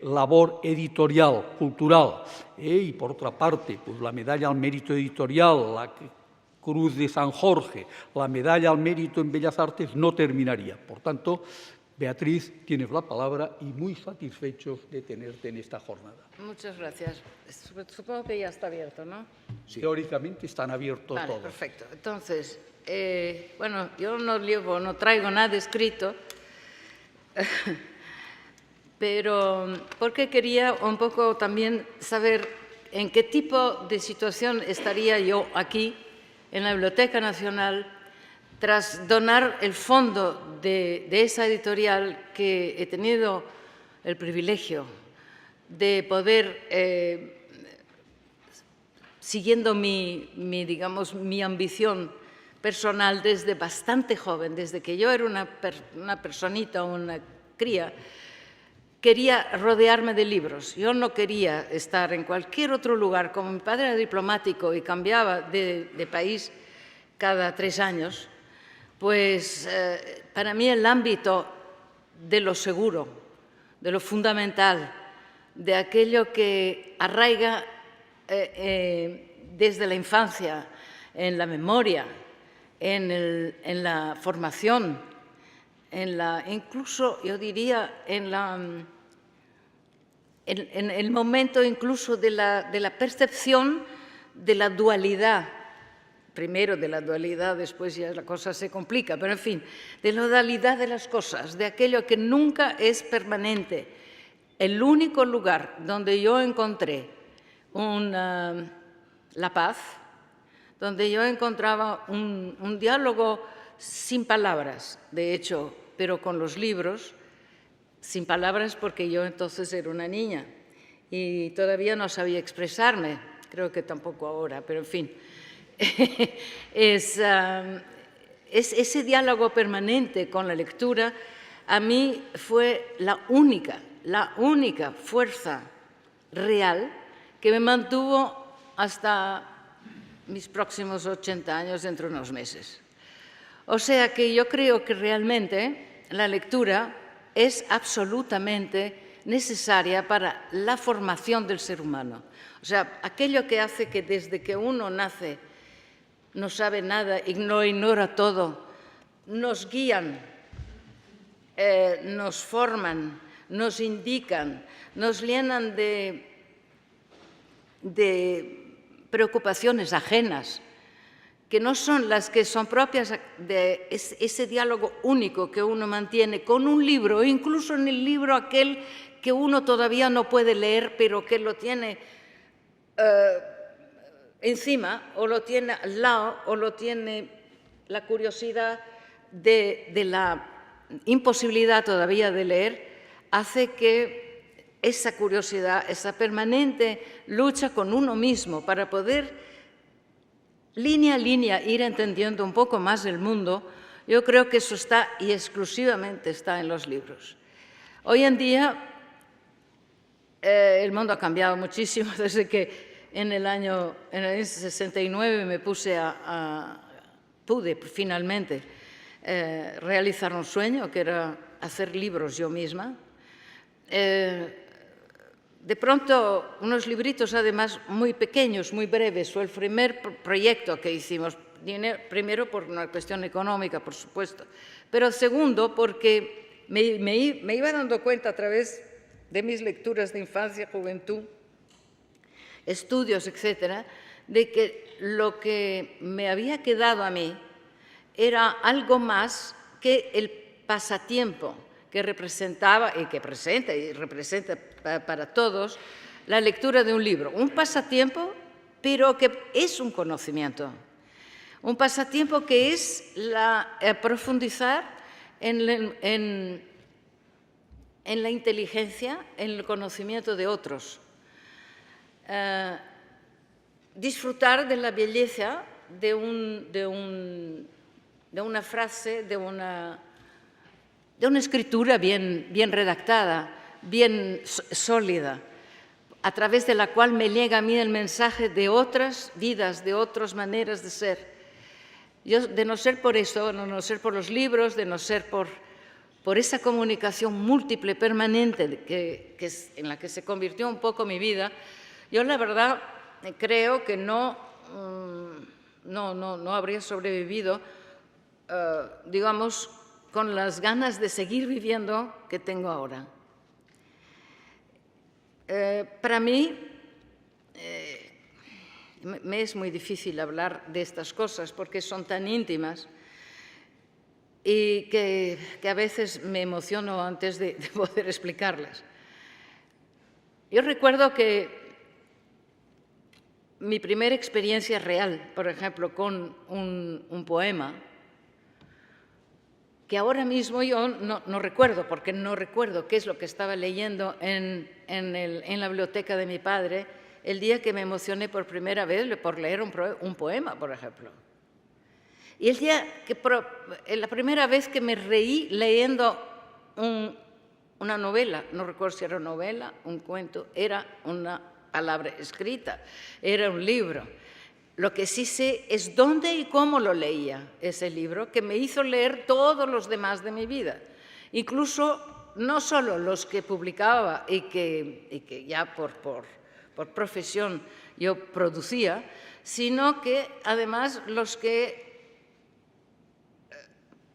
Labor Editorial, Cultural, y por otra parte, pues la Medalla al Mérito Editorial, la Cruz de San Jorge, la Medalla al Mérito en Bellas Artes, no terminaría. Por tanto, Beatriz, tienes la palabra y muy satisfechos de tenerte en esta jornada. Muchas gracias. Supongo que ya está abierto, ¿no? Sí. Teóricamente están abiertos todos. Perfecto. Entonces, bueno, yo no traigo nada escrito, pero porque quería un poco también saber en qué tipo de situación estaría yo aquí, en la Biblioteca Nacional, tras donar el fondo de esa editorial que he tenido el privilegio de poder, siguiendo mi ambición personal desde bastante joven, desde que yo era una personita, una cría, quería rodearme de libros. Yo no quería estar en cualquier otro lugar. Como mi padre era diplomático y cambiaba de país cada 3 años, pues para mí el ámbito de lo seguro, de lo fundamental, de aquello que arraiga desde la infancia, en la memoria, en la formación, incluso yo diría en el momento incluso de la percepción de la dualidad. Primero de la dualidad, después ya la cosa se complica, pero en fin, de la dualidad de las cosas, de aquello que nunca es permanente. El único lugar donde yo encontré la paz, donde yo encontraba un diálogo sin palabras, de hecho, pero con los libros, sin palabras porque yo entonces era una niña y todavía no sabía expresarme, creo que tampoco ahora, pero en fin. Es ese diálogo permanente con la lectura a mí fue la única fuerza real que me mantuvo hasta mis próximos 80 años dentro de unos meses. O sea que yo creo que realmente la lectura es absolutamente necesaria para la formación del ser humano. O sea, aquello que hace que desde que uno nace no sabe nada y no ignora todo, nos guían, nos forman, nos indican, nos llenan de preocupaciones ajenas, que no son las que son propias de ese diálogo único que uno mantiene con un libro, o incluso en el libro aquel que uno todavía no puede leer, pero que lo tiene encima, o lo tiene al lado, o lo tiene la curiosidad de la imposibilidad todavía de leer, hace que esa curiosidad, esa permanente lucha con uno mismo para poder línea a línea ir entendiendo un poco más el mundo, yo creo que eso está y exclusivamente está en los libros. Hoy en día el mundo ha cambiado muchísimo desde que en el año 69 me pude finalmente realizar un sueño, que era hacer libros yo misma. De pronto, unos libritos además muy pequeños, muy breves, fue el primer proyecto que hicimos, primero por una cuestión económica, por supuesto, pero segundo porque me iba dando cuenta a través de mis lecturas de infancia, juventud, estudios, etcétera, de que lo que me había quedado a mí era algo más que el pasatiempo que representaba y que presenta y representa para todos la lectura de un libro. Un pasatiempo, pero que es un conocimiento. Un pasatiempo que es profundizar en la inteligencia, en el conocimiento de otros. Disfrutar de la belleza de una frase, de una escritura bien redactada, bien sólida, a través de la cual me llega a mí el mensaje de otras vidas, de otras maneras de ser. Yo, de no ser por eso, de no ser por los libros, de no ser por esa comunicación múltiple, permanente, en la que se convirtió un poco mi vida, yo la verdad creo que no habría sobrevivido, digamos, con las ganas de seguir viviendo que tengo ahora. Para mí me es muy difícil hablar de estas cosas porque son tan íntimas y que a veces me emociono antes de poder explicarlas. Yo recuerdo que mi primera experiencia real, por ejemplo, con un poema, que ahora mismo yo no recuerdo, porque no recuerdo qué es lo que estaba leyendo en la biblioteca de mi padre el día que me emocioné por primera vez por leer un poema, por ejemplo. Y el día la primera vez que me reí leyendo una novela, no recuerdo si era una novela, un cuento, era una palabra escrita, era un libro. Lo que sí sé es dónde y cómo lo leía ese libro, que me hizo leer todos los demás de mi vida. Incluso no solo los que publicaba y que ya por profesión yo producía, sino que además los que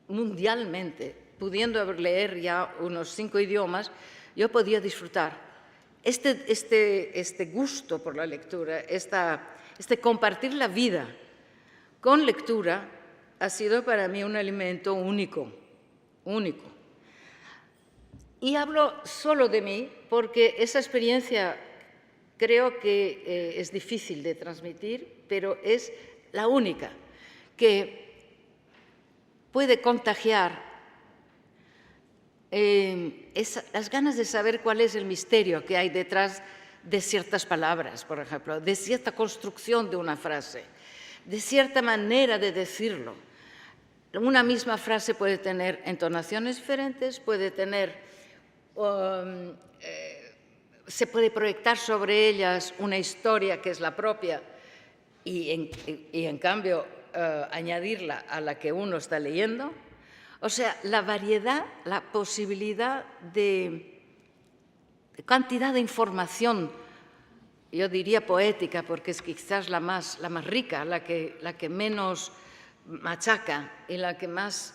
mundialmente, pudiendo leer ya unos 5 idiomas, yo podía disfrutar. Este gusto por la lectura, compartir la vida con lectura ha sido para mí un alimento único. Y hablo solo de mí porque esa experiencia creo que es difícil de transmitir, pero es la única que puede contagiar las ganas de saber cuál es el misterio que hay detrás de ciertas palabras, por ejemplo, de cierta construcción de una frase, de cierta manera de decirlo. una misma frase puede tener entonaciones diferentes, puede tener, se puede proyectar sobre ellas una historia que es la propia y en cambio añadirla a la que uno está leyendo. O sea, la variedad, la posibilidad de cantidad de información, yo diría poética, porque es quizás la más rica, la que menos machaca y la que más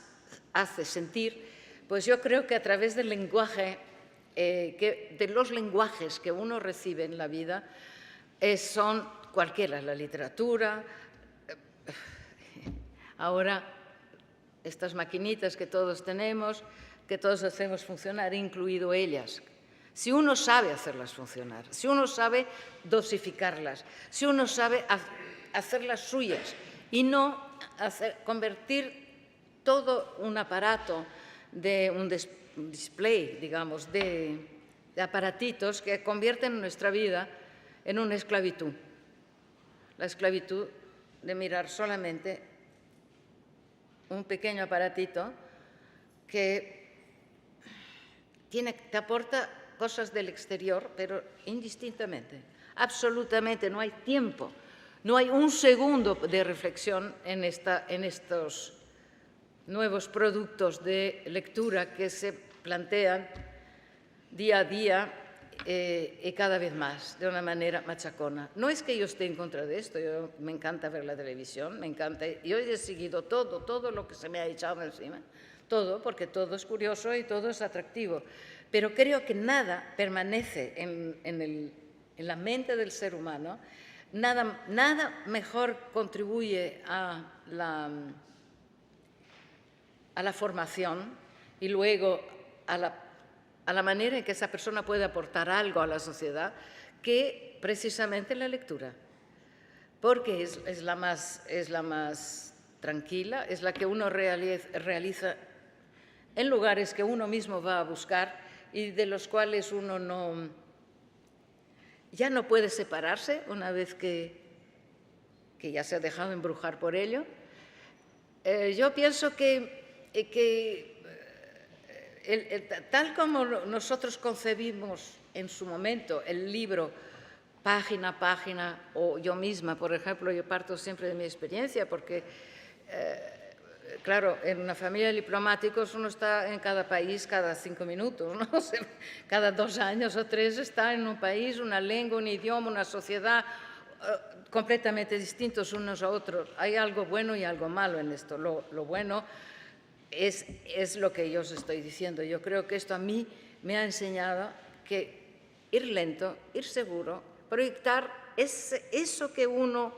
hace sentir, pues yo creo que a través del lenguaje, de los lenguajes que uno recibe en la vida, son cualquiera, la literatura, ahora estas maquinitas que todos tenemos, que todos hacemos funcionar, incluido ellas. Si uno sabe hacerlas funcionar, si uno sabe dosificarlas, si uno sabe hacerlas suyas y no convertir todo un aparato de un display, digamos, de aparatitos que convierten nuestra vida en una esclavitud. La esclavitud de mirar solamente un pequeño aparatito que te aporta cosas del exterior, pero indistintamente, absolutamente, no hay tiempo, no hay un segundo de reflexión en estos nuevos productos de lectura que se plantean día a día y cada vez más, de una manera machacona. No es que yo esté en contra de esto, me encanta ver la televisión, me encanta, yo he seguido todo lo que se me ha echado encima, todo, porque todo es curioso y todo es atractivo, pero creo que nada permanece en la mente del ser humano, nada mejor contribuye a la formación y luego a la manera en que esa persona puede aportar algo a la sociedad que precisamente la lectura, porque es la más tranquila, es la que uno realiza en lugares que uno mismo va a buscar y de los cuales uno ya no puede separarse una vez que ya se ha dejado embrujar por ello. Yo pienso que tal como nosotros concebimos en su momento el libro página a página, o yo misma, por ejemplo, yo parto siempre de mi experiencia, porque, claro, en una familia de diplomáticos uno está en cada país cada 5 minutos, ¿no? Cada 2 años o 3 está en un país, una lengua, un idioma, una sociedad completamente distintos unos a otros. Hay algo bueno y algo malo en esto. Lo bueno es lo que yo os estoy diciendo. Yo creo que esto a mí me ha enseñado que ir lento, ir seguro, proyectar eso que uno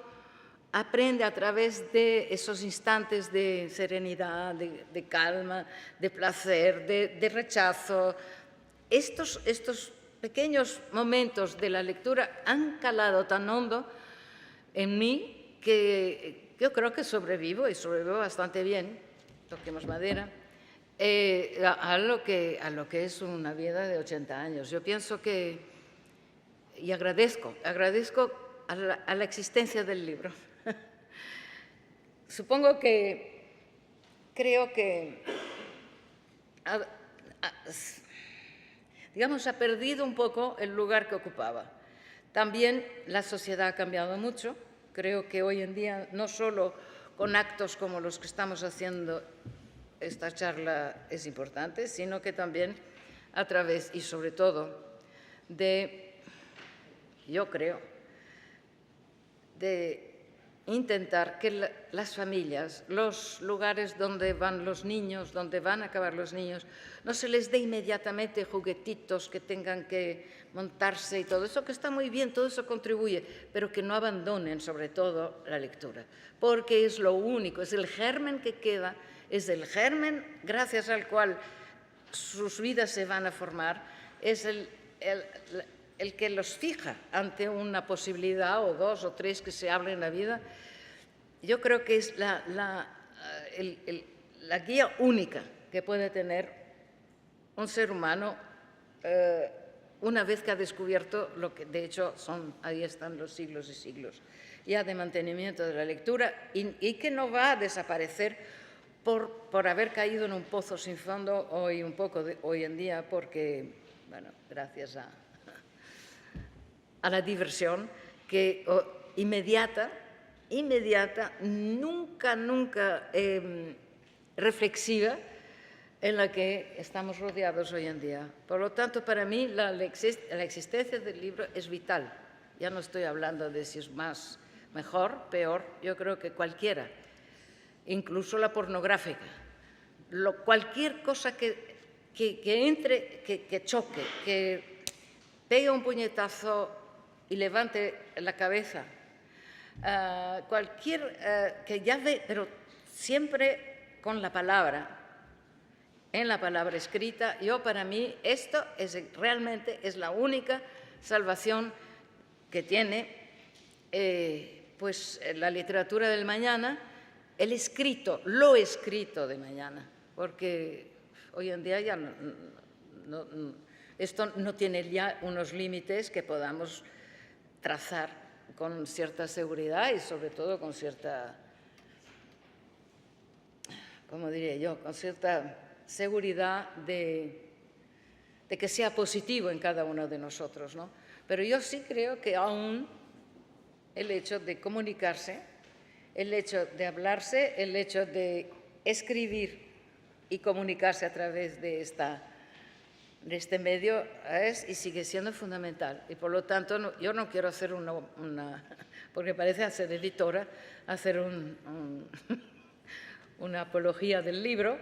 aprende a través de esos instantes de serenidad, de calma, de placer, de rechazo. Estos pequeños momentos de la lectura han calado tan hondo en mí que yo creo que sobrevivo y sobrevivo bastante bien, toquemos madera, a lo que es una vida de 80 años. Yo pienso que, y agradezco a la existencia del libro. Supongo que, creo que, digamos, ha perdido un poco el lugar que ocupaba. También la sociedad ha cambiado mucho. Creo que hoy en día, no solo con actos como los que estamos haciendo, esta charla es importante, sino que también a través y sobre todo de, yo creo, de intentar que las familias, los lugares donde van los niños, donde van a acabar los niños, no se les dé inmediatamente juguetitos que tengan que montarse y todo eso, que está muy bien, todo eso contribuye, pero que no abandonen sobre todo la lectura, porque es lo único, es el germen que queda, es el germen gracias al cual sus vidas se van a formar, es el que los fija ante una posibilidad o 2 o 3 que se abren en la vida. Yo creo que es la guía única que puede tener un ser humano una vez que ha descubierto lo que, de hecho, ahí están los siglos y siglos ya de mantenimiento de la lectura y que no va a desaparecer por haber caído en un pozo sin fondo hoy en día, porque, bueno, gracias a la diversión que inmediata, nunca reflexiva, en la que estamos rodeados hoy en día. Por lo tanto, para mí la existencia del libro es vital. Ya no estoy hablando de si es mejor, peor, yo creo que cualquiera, incluso la pornográfica. Cualquier cosa que entre, que choque, que pegue un puñetazo y levante la cabeza, que ya ve, pero siempre con la palabra, en la palabra escrita. Para mí, esto realmente es la única salvación que tiene pues, la literatura del mañana, lo escrito de mañana, porque hoy en día ya esto no tiene ya unos límites que podamos trazar con cierta seguridad y sobre todo con cierta, ¿cómo diría yo?, con cierta seguridad de que sea positivo en cada uno de nosotros, ¿no? Pero yo sí creo que aún el hecho de comunicarse, el hecho de hablarse, el hecho de escribir y comunicarse a través de este medio es y sigue siendo fundamental. Y por lo tanto, yo no quiero hacer porque parece ser editora, hacer una apología del libro,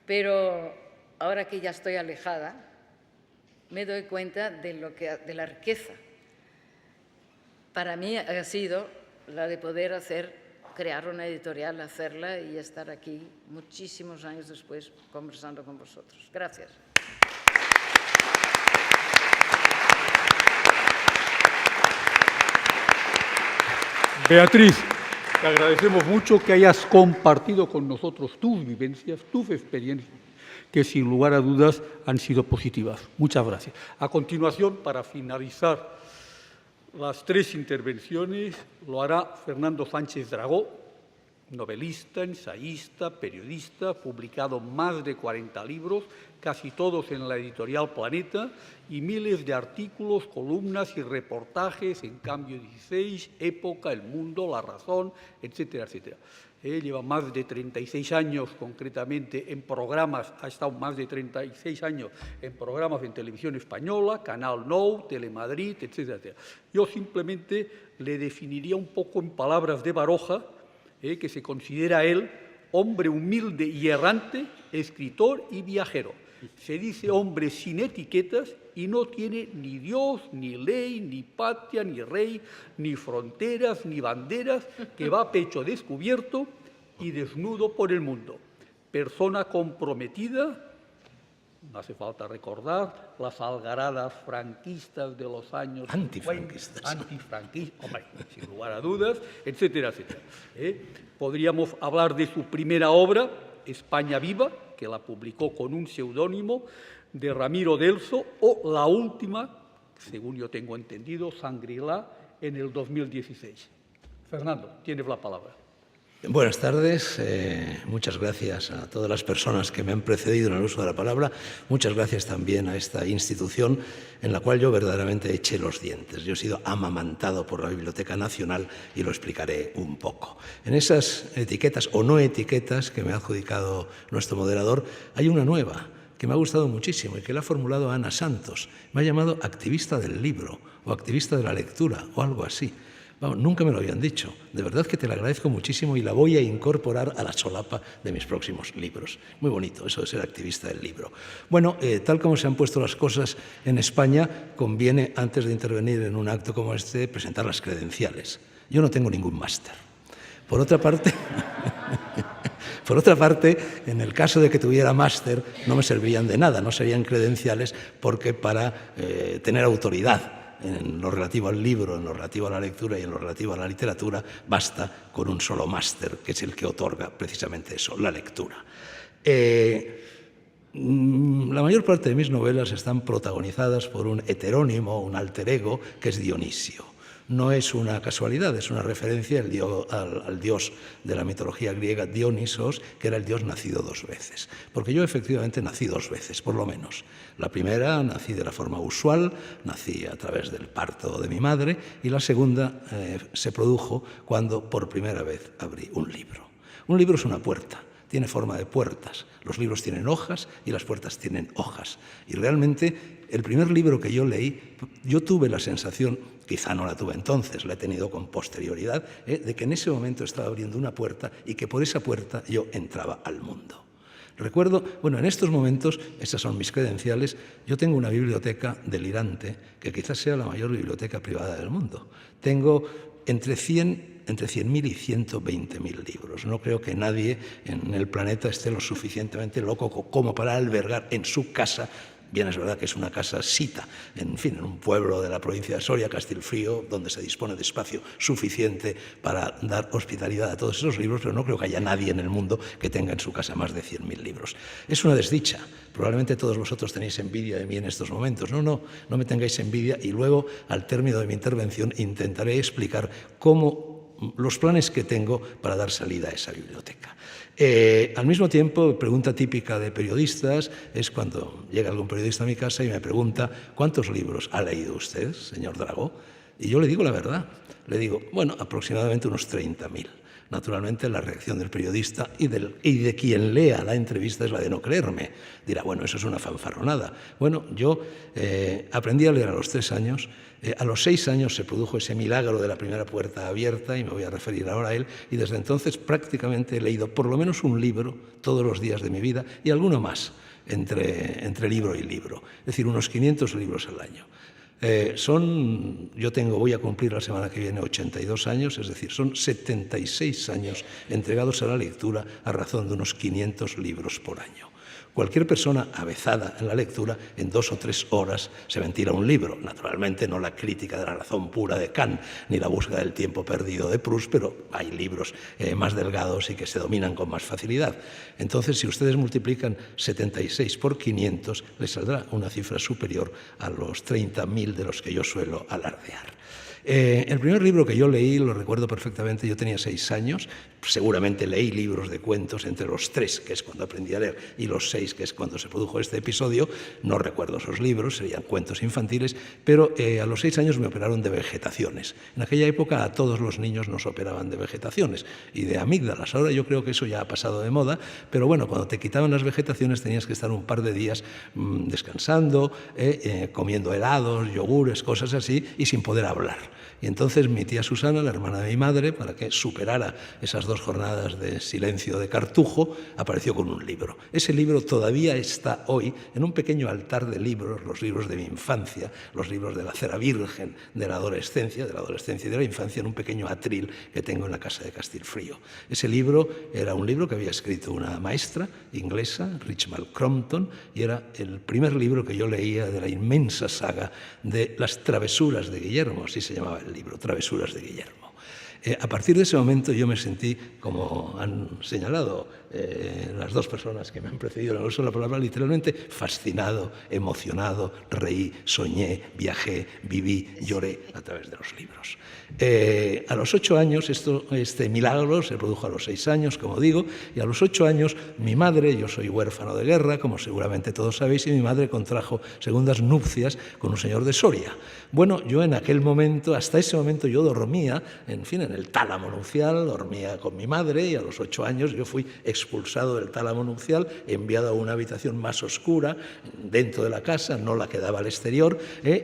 pero ahora que ya estoy alejada, me doy cuenta de la riqueza. Para mí ha sido la de poder crear una editorial, hacerla y estar aquí muchísimos años después conversando con vosotros. Gracias. Beatriz, te agradecemos mucho que hayas compartido con nosotros tus vivencias, tus experiencias, que sin lugar a dudas han sido positivas. Muchas gracias. A continuación, para finalizar las tres intervenciones, lo hará Fernando Sánchez Dragó, novelista, ensayista, periodista, publicado más de 40 libros, casi todos en la editorial Planeta, y miles de artículos, columnas y reportajes en Cambio 16, Época, El Mundo, La Razón, etcétera, etcétera. Lleva más de 36 años, concretamente, en programas, ha estado más de 36 años en programas en Televisión Española, Canal Nou, Telemadrid, etcétera, etcétera. Yo simplemente le definiría un poco en palabras de Baroja, que se considera él hombre humilde y errante, escritor y viajero. Se dice hombre sin etiquetas y no tiene ni Dios, ni ley, ni patria, ni rey, ni fronteras, ni banderas, que va a pecho descubierto y desnudo por el mundo. Persona comprometida, no hace falta recordar las algaradas franquistas de los años... Antifranquistas. Antifranquistas, hombre, sin lugar a dudas, etcétera, etcétera. Podríamos hablar de su primera obra, España Viva, que la publicó con un seudónimo de Ramiro Delso, o la última, según yo tengo entendido, Shangri-La, en el 2016. Fernando, tienes la palabra. Buenas tardes, muchas gracias a todas las personas que me han precedido en el uso de la palabra, muchas gracias también a esta institución en la cual yo verdaderamente eché los dientes. Yo he sido amamantado por la Biblioteca Nacional y lo explicaré un poco. En esas etiquetas o no etiquetas que me ha adjudicado nuestro moderador, hay una nueva que me ha gustado muchísimo y que la ha formulado Ana Santos. Me ha llamado activista del libro o activista de la lectura o algo así. Vamos, nunca me lo habían dicho. De verdad que te la agradezco muchísimo y la voy a incorporar a la solapa de mis próximos libros. Muy bonito eso de ser activista del libro. Bueno, tal como se han puesto las cosas en España, conviene, antes de intervenir en un acto como este, presentar las credenciales. Yo no tengo ningún máster. Por otra parte, en el caso de que tuviera máster, no me servirían de nada, no serían credenciales, porque para tener autoridad en lo relativo al libro, en lo relativo a la lectura y en lo relativo a la literatura, basta con un solo máster, que es el que otorga precisamente eso, la lectura. La mayor parte de mis novelas están protagonizadas por un heterónimo, un alter ego, que es Dionisio. No es una casualidad, es una referencia al dios de la mitología griega, Dionisos, que era el dios nacido 2 veces. Porque yo efectivamente nací 2 veces, por lo menos. La primera nací de la forma usual, nací a través del parto de mi madre, y la segunda se produjo cuando por primera vez abrí un libro. Un libro es una puerta. Tiene forma de puertas. Los libros tienen hojas y las puertas tienen hojas. Y realmente el primer libro que yo leí, yo tuve la sensación, quizá no la tuve entonces, la he tenido con posterioridad, de que en ese momento estaba abriendo una puerta y que por esa puerta yo entraba al mundo. Recuerdo, bueno, en estos momentos, esas son mis credenciales, yo tengo una biblioteca delirante, que quizás sea la mayor biblioteca privada del mundo. Tengo entre 100.000 y 120.000 libros. No creo que nadie en el planeta esté lo suficientemente loco como para albergar en su casa. Bien, es verdad que es una casa sita, en fin, en un pueblo de la provincia de Soria, Castilfrío, donde se dispone de espacio suficiente para dar hospitalidad a todos esos libros, pero no creo que haya nadie en el mundo que tenga en su casa más de 100.000 libros. Es una desdicha. Probablemente todos vosotros tenéis envidia de mí en estos momentos. No me tengáis envidia, y luego, al término de mi intervención, intentaré explicar los planes que tengo para dar salida a esa biblioteca. Al mismo tiempo, pregunta típica de periodistas es cuando llega algún periodista a mi casa y me pregunta: ¿cuántos libros ha leído usted, señor Dragó? Y yo le digo la verdad. Le digo, bueno, aproximadamente unos 30.000. Naturalmente, la reacción del periodista y de quien lea la entrevista es la de no creerme. Dirá, bueno, eso es una fanfarronada. Bueno, yo aprendí a leer a los 3 años. A los 6 años se produjo ese milagro de la primera puerta abierta, y me voy a referir ahora a él, y desde entonces prácticamente he leído por lo menos un libro todos los días de mi vida, y alguno más entre libro y libro, es decir, unos 500 libros al año. Voy a cumplir la semana que viene 82 años, es decir, son 76 años entregados a la lectura a razón de unos 500 libros por año. Cualquier persona avezada en la lectura, en 2 o 3 horas se ventila un libro. Naturalmente no la crítica de la razón pura de Kant, ni la búsqueda del tiempo perdido de Proust, pero hay libros más delgados y que se dominan con más facilidad. Entonces, si ustedes multiplican 76 por 500, les saldrá una cifra superior a los 30.000 de los que yo suelo alardear. El primer libro que yo leí, lo recuerdo perfectamente, yo tenía 6 años, seguramente leí libros de cuentos entre los 3, que es cuando aprendí a leer, y los 6, que es cuando se produjo este episodio. No recuerdo esos libros, serían cuentos infantiles, pero a los 6 años me operaron de vegetaciones. En aquella época a todos los niños nos operaban de vegetaciones y de amígdalas. Ahora yo creo que eso ya ha pasado de moda, pero bueno, cuando te quitaban las vegetaciones tenías que estar un par de días descansando, comiendo helados, yogures, cosas así, y sin poder hablar. Y entonces mi tía Susana, la hermana de mi madre, para que superara esas 2 jornadas de silencio de cartujo, apareció con un libro. Ese libro todavía está hoy en un pequeño altar de libros, los libros de mi infancia, los libros de la cera virgen de la adolescencia y de la infancia, en un pequeño atril que tengo en la casa de Castilfrío. Ese libro era un libro que había escrito una maestra inglesa, Richmal Crompton, y era el primer libro que yo leía de la inmensa saga de las travesuras de Guillermo, así se llamaba el libro, Travesuras de Guillermo. A partir de ese momento yo me sentí, como han señalado las 2 personas que me han precedido en el uso de la palabra, literalmente fascinado, emocionado, reí, soñé, viajé, viví, lloré a través de los libros. A los 8 años, este milagro se produjo a los 6 años, como digo, y a los 8 años mi madre, yo soy huérfano de guerra, como seguramente todos sabéis, y mi madre contrajo segundas nupcias con un señor de Soria. Bueno, yo en aquel momento, hasta ese momento yo dormía, en fin, en el tálamo nupcial, dormía con mi madre, y a los 8 años yo fui expulsado del tálamo nupcial, enviado a una habitación más oscura dentro de la casa, no la que daba al exterior,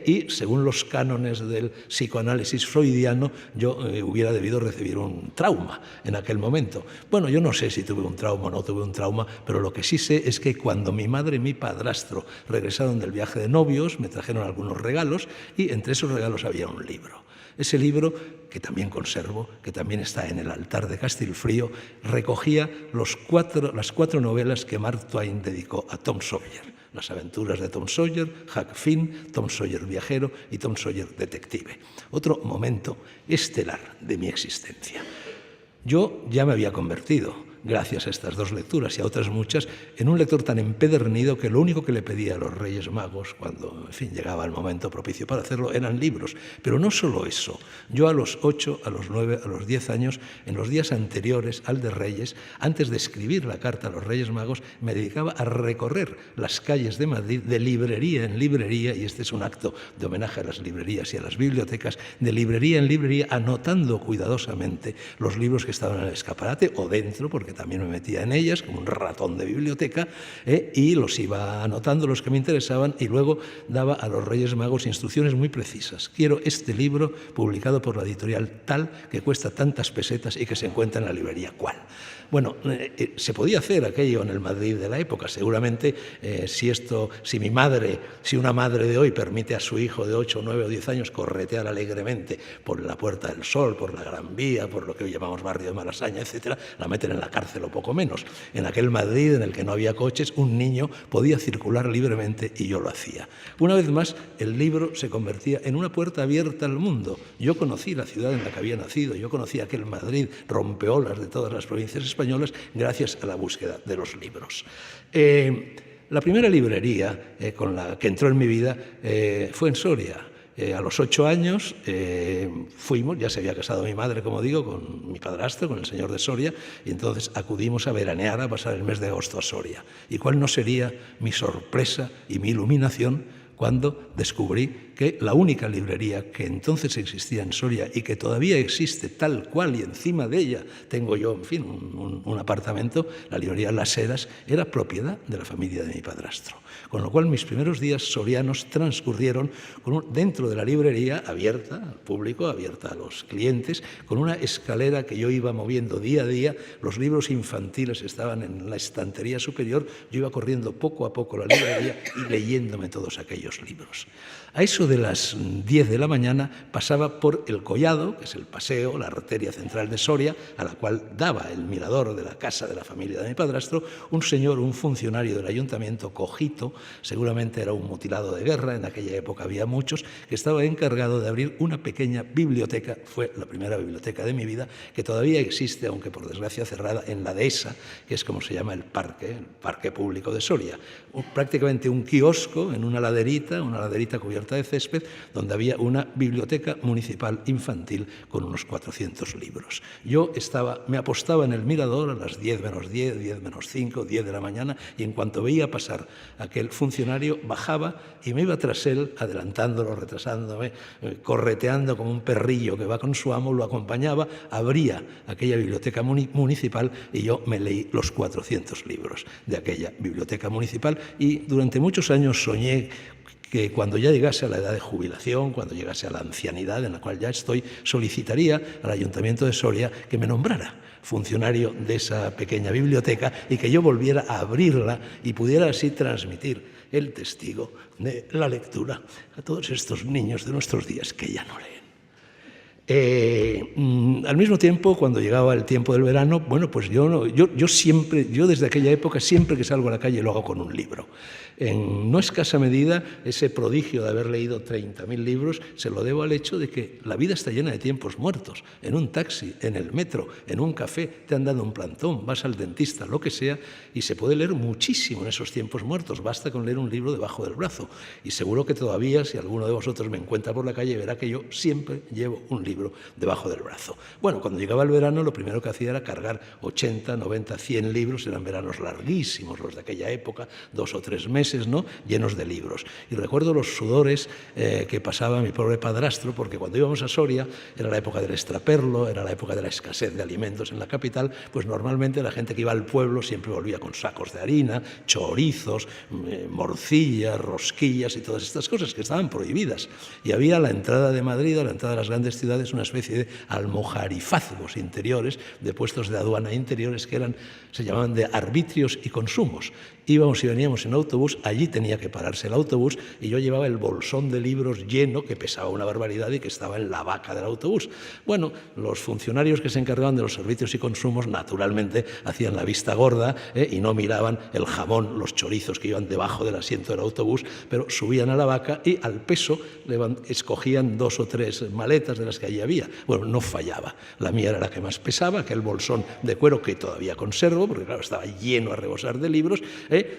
y según los cánones del psicoanálisis freudiano, yo hubiera debido recibir un trauma en aquel momento. Bueno, yo no sé si tuve un trauma o no tuve un trauma, pero lo que sí sé es que cuando mi madre y mi padrastro regresaron del viaje de novios, me trajeron algunos regalos, y entre esos regalos había un libro. Ese libro, que también conservo, que también está en el altar de Castilfrío, recogía las 4 novelas que Mark Twain dedicó a Tom Sawyer. Las aventuras de Tom Sawyer, Huck Finn, Tom Sawyer viajero y Tom Sawyer detective. Otro momento estelar de mi existencia. Yo ya me había convertido. gracias a estas dos lecturas y a otras muchas, en un lector tan empedernido que lo único que le pedía a los Reyes Magos, cuando, en fin, llegaba el momento propicio para hacerlo, eran libros. Pero no solo eso. Yo a los 8, a los 9, a los 10 años, en los días anteriores al de Reyes, antes de escribir la carta a los Reyes Magos, me dedicaba a recorrer las calles de Madrid de librería en librería, y este es un acto de homenaje a las librerías y a las bibliotecas, de librería en librería, anotando cuidadosamente los libros que estaban en el escaparate o dentro, porque también me metía en ellas como un ratón de biblioteca, y los iba anotando los que me interesaban, y luego daba a los Reyes Magos instrucciones muy precisas. Quiero este libro publicado por la editorial tal, que cuesta tantas pesetas y que se encuentra en la librería cual. Bueno, se podía hacer aquello en el Madrid de la época. Seguramente si una madre de hoy permite a su hijo de 8, 9 o 10 años corretear alegremente por la Puerta del Sol, por la Gran Vía, por lo que hoy llamamos barrio de Malasaña, etcétera, la meten en la cárcel o poco menos. En aquel Madrid en el que no había coches, un niño podía circular libremente y yo lo hacía. Una vez más, el libro se convertía en una puerta abierta al mundo. Yo conocí la ciudad en la que había nacido, yo conocí aquel Madrid rompeolas de todas las provincias españolas gracias a la búsqueda de los libros. La primera librería con la que entró en mi vida fue en Soria. A los 8 años fuimos, ya se había casado mi madre, como digo, con mi padrastro, con el señor de Soria, y entonces acudimos a veranear, a pasar el mes de agosto a Soria. ¿Y cuál no sería mi sorpresa y mi iluminación cuando descubrí que la única librería que entonces existía en Soria y que todavía existe tal cual, y encima de ella tengo yo, en fin, un apartamento, la librería Las Heras, era propiedad de la familia de mi padrastro. Con lo cual mis primeros días sorianos transcurrieron dentro de la librería, abierta al público, abierta a los clientes, con una escalera que yo iba moviendo día a día. Los libros infantiles estaban en la estantería superior, yo iba corriendo poco a poco la librería y leyéndome todos aquellos libros. A eso de las 10 de la mañana pasaba por el Collado, que es el paseo, la arteria central de Soria, a la cual daba el mirador de la casa de la familia de mi padrastro, un señor, un funcionario del ayuntamiento, cojito, seguramente era un mutilado de guerra, en aquella época había muchos, que estaba encargado de abrir una pequeña biblioteca, fue la primera biblioteca de mi vida, que todavía existe, aunque por desgracia cerrada, en la Dehesa, que es como se llama el parque público de Soria. Prácticamente un kiosco en una laderita cubierta de césped, donde había una biblioteca municipal infantil con unos 400 libros. Yo me apostaba en el mirador a las 10 menos 10, 10 menos 5, 10 de la mañana, y en cuanto veía pasar aquel funcionario, bajaba y me iba tras él, adelantándolo, retrasándome, correteando como un perrillo que va con su amo, lo acompañaba, abría aquella biblioteca municipal y yo me leí los 400 libros de aquella biblioteca municipal, y durante muchos años soñé que cuando ya llegase a la edad de jubilación, cuando llegase a la ancianidad en la cual ya estoy, solicitaría al Ayuntamiento de Soria que me nombrara funcionario de esa pequeña biblioteca y que yo volviera a abrirla y pudiera así transmitir el testigo de la lectura a todos estos niños de nuestros días que ya no leen. Al mismo tiempo, cuando llegaba el tiempo del verano, bueno, pues yo desde aquella época, siempre que salgo a la calle lo hago con un libro. En no escasa medida, ese prodigio de haber leído 30.000 libros se lo debo al hecho de que la vida está llena de tiempos muertos. En un taxi, en el metro, en un café, te han dado un plantón, vas al dentista, lo que sea, y se puede leer muchísimo en esos tiempos muertos. Basta con leer un libro debajo del brazo. Y seguro que todavía, si alguno de vosotros me encuentra por la calle, verá que yo siempre llevo un libro debajo del brazo. Bueno, cuando llegaba el verano, lo primero que hacía era cargar 80, 90, 100 libros. Eran veranos larguísimos los de aquella época, 2 o 3 meses, ¿no?, llenos de libros. Y recuerdo los sudores que pasaba mi pobre padrastro, porque cuando íbamos a Soria, era la época del extraperlo, era la época de la escasez de alimentos en la capital, pues normalmente la gente que iba al pueblo siempre volvía con sacos de harina, chorizos, morcillas, rosquillas y todas estas cosas que estaban prohibidas. Y había a la entrada de Madrid, a la entrada de las grandes ciudades, una especie de almojarifazgos interiores, de puestos de aduana interiores que se llamaban de arbitrios y consumos. Íbamos y veníamos en autobús, allí tenía que pararse el autobús y yo llevaba el bolsón de libros lleno, que pesaba una barbaridad y que estaba en la baca del autobús. Bueno, los funcionarios que se encargaban de los servicios y consumos naturalmente hacían la vista gorda y no miraban el jamón, los chorizos que iban debajo del asiento del autobús, pero subían a la baca y al peso escogían 2 o 3 maletas de las que allí allí había. Bueno, no fallaba. La mía era la que más pesaba, aquel bolsón de cuero que todavía conservo, porque claro, estaba lleno a rebosar de libros,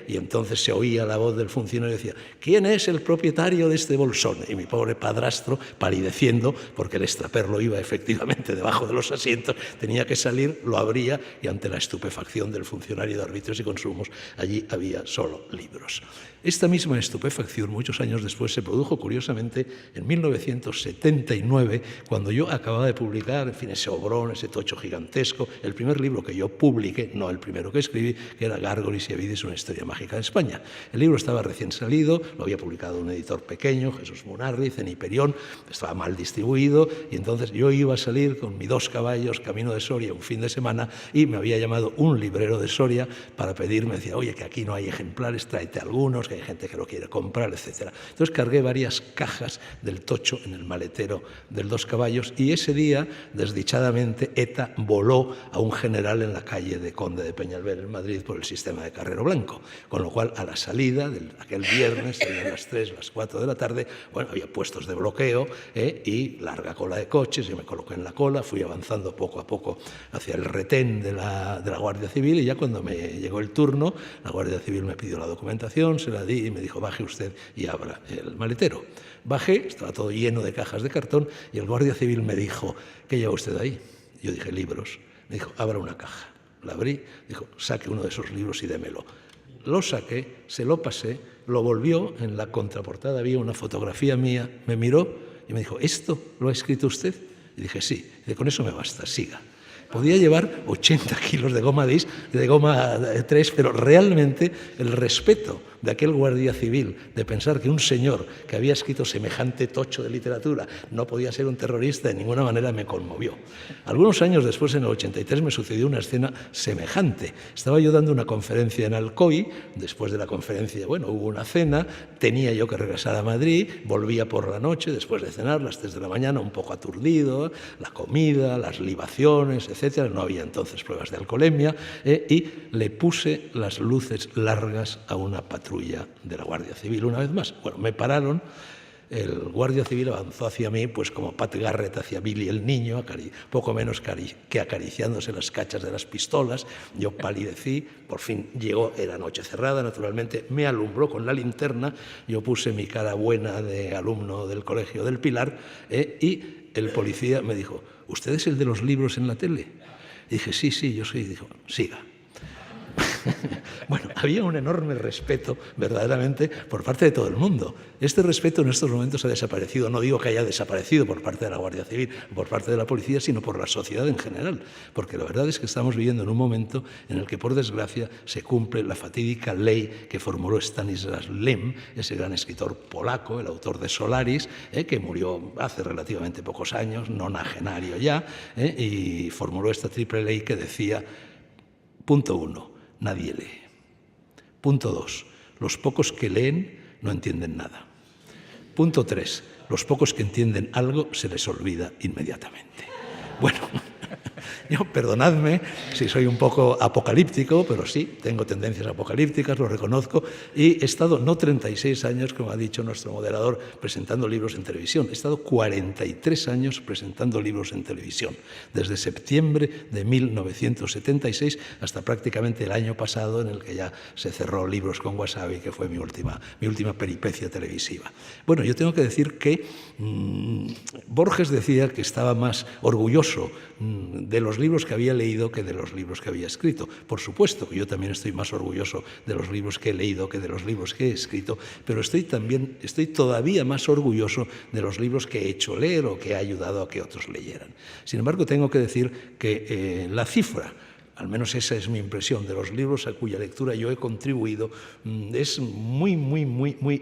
y entonces se oía la voz del funcionario y decía: ¿quién es el propietario de este bolsón? Y mi pobre padrastro, palideciendo, porque el extraperlo iba efectivamente debajo de los asientos, tenía que salir, lo abría y ante la estupefacción del funcionario de Arbitrios y Consumos, allí había solo libros. Esta misma estupefacción, muchos años después, se produjo curiosamente en 1979, cuando yo acababa de publicar, en fin, ese obrón, ese tocho gigantesco, el primer libro que yo publiqué, no el primero que escribí, que era Gárgolis y Evides, una historia mágica de España. El libro estaba recién salido, lo había publicado un editor pequeño, Jesús Munarriz, en Hiperión, estaba mal distribuido, y entonces yo iba a salir con mis 2 caballos camino de Soria un fin de semana, y me había llamado un librero de Soria para pedirme, decía: oye, que aquí no hay ejemplares, tráete algunos, que hay gente que lo quiere comprar, etc. Entonces cargué varias cajas del tocho en el maletero del 2 caballos, y ese día, desdichadamente, ETA voló a un general en la calle de Conde de Peñalver, en Madrid, por el sistema de Carrero Blanco. Con lo cual, a la salida de aquel viernes, serían las 3, las 4 de la tarde, bueno, había puestos de bloqueo y larga cola de coches. Yo me coloqué en la cola, fui avanzando poco a poco hacia el retén de la Guardia Civil, y ya cuando me llegó el turno, la Guardia Civil me pidió la documentación, se la di y me dijo: baje usted y abra el maletero. Bajé, estaba todo lleno de cajas de cartón, y el Guardia Civil me dijo: ¿qué lleva usted ahí? Yo dije: libros. Me dijo: abra una caja. La abrí, dijo: saque uno de esos libros y démelo. Lo saqué, se lo pasé, lo volvió, en la contraportada había una fotografía mía, me miró y me dijo: ¿esto lo ha escrito usted? Y dije: sí. Dice: con eso me basta, siga. Podía llevar 80 kilos de goma 3, pero realmente el respeto de aquel guardia civil, de pensar que un señor que había escrito semejante tocho de literatura no podía ser un terrorista, de ninguna manera me conmovió. Algunos años después, en el 83, me sucedió una escena semejante. Estaba yo dando una conferencia en Alcoy, después de la conferencia, bueno, hubo una cena, tenía yo que regresar a Madrid, volvía por la noche, después de cenar, las 3 de la mañana, un poco aturdido, la comida, las libaciones, etcétera. No había entonces pruebas de alcoholemia, y le puse las luces largas a una patrulla de la Guardia Civil una vez más. Bueno, me pararon, el Guardia Civil avanzó hacia mí, pues como Pat Garrett hacia Billy el niño, poco menos que acariciándose las cachas de las pistolas. Yo palidecí, por fin llegó, era noche cerrada, naturalmente, me alumbró con la linterna, yo puse mi cara buena de alumno del Colegio del Pilar, y el policía me dijo: ¿usted es el de los libros en la tele? Y dije: sí, yo soy. Y dijo: siga. Bueno, había un enorme respeto, verdaderamente, por parte de todo el mundo. Este respeto en estos momentos ha desaparecido. No digo que haya desaparecido por parte de la Guardia Civil, por parte de la policía, sino por la sociedad en general. Porque la verdad es que estamos viviendo en un momento en el que, por desgracia, se cumple la fatídica ley que formuló Stanisław Lem, ese gran escritor polaco, el autor de Solaris, que murió hace relativamente pocos años, nonagenario ya, y formuló esta triple ley que decía: punto 1, nadie lee. Punto 2, los pocos que leen no entienden nada. Punto 3, los pocos que entienden algo se les olvida inmediatamente. Bueno, yo, perdonadme si soy un poco apocalíptico, pero sí, tengo tendencias apocalípticas, lo reconozco, y he estado no 36 años, como ha dicho nuestro moderador, presentando libros en televisión. He estado 43 años presentando libros en televisión, desde septiembre de 1976 hasta prácticamente el año pasado, en el que ya se cerró Libros con Wasabi, que fue mi última peripecia televisiva. Bueno, yo tengo que decir que Borges decía que estaba más orgulloso de los libros que había leído que de los libros que había escrito. Por supuesto que yo también estoy más orgulloso de los libros que he leído que de los libros que he escrito, pero estoy todavía más orgulloso de los libros que he hecho leer o que he ayudado a que otros leyeran. Sin embargo, tengo que decir que la cifra, al menos esa es mi impresión, de los libros a cuya lectura yo he contribuido, es muy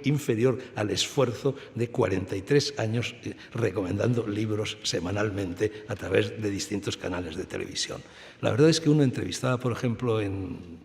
inferior al esfuerzo de 43 años recomendando libros semanalmente a través de distintos canales de televisión. La verdad es que uno entrevistaba, por ejemplo, en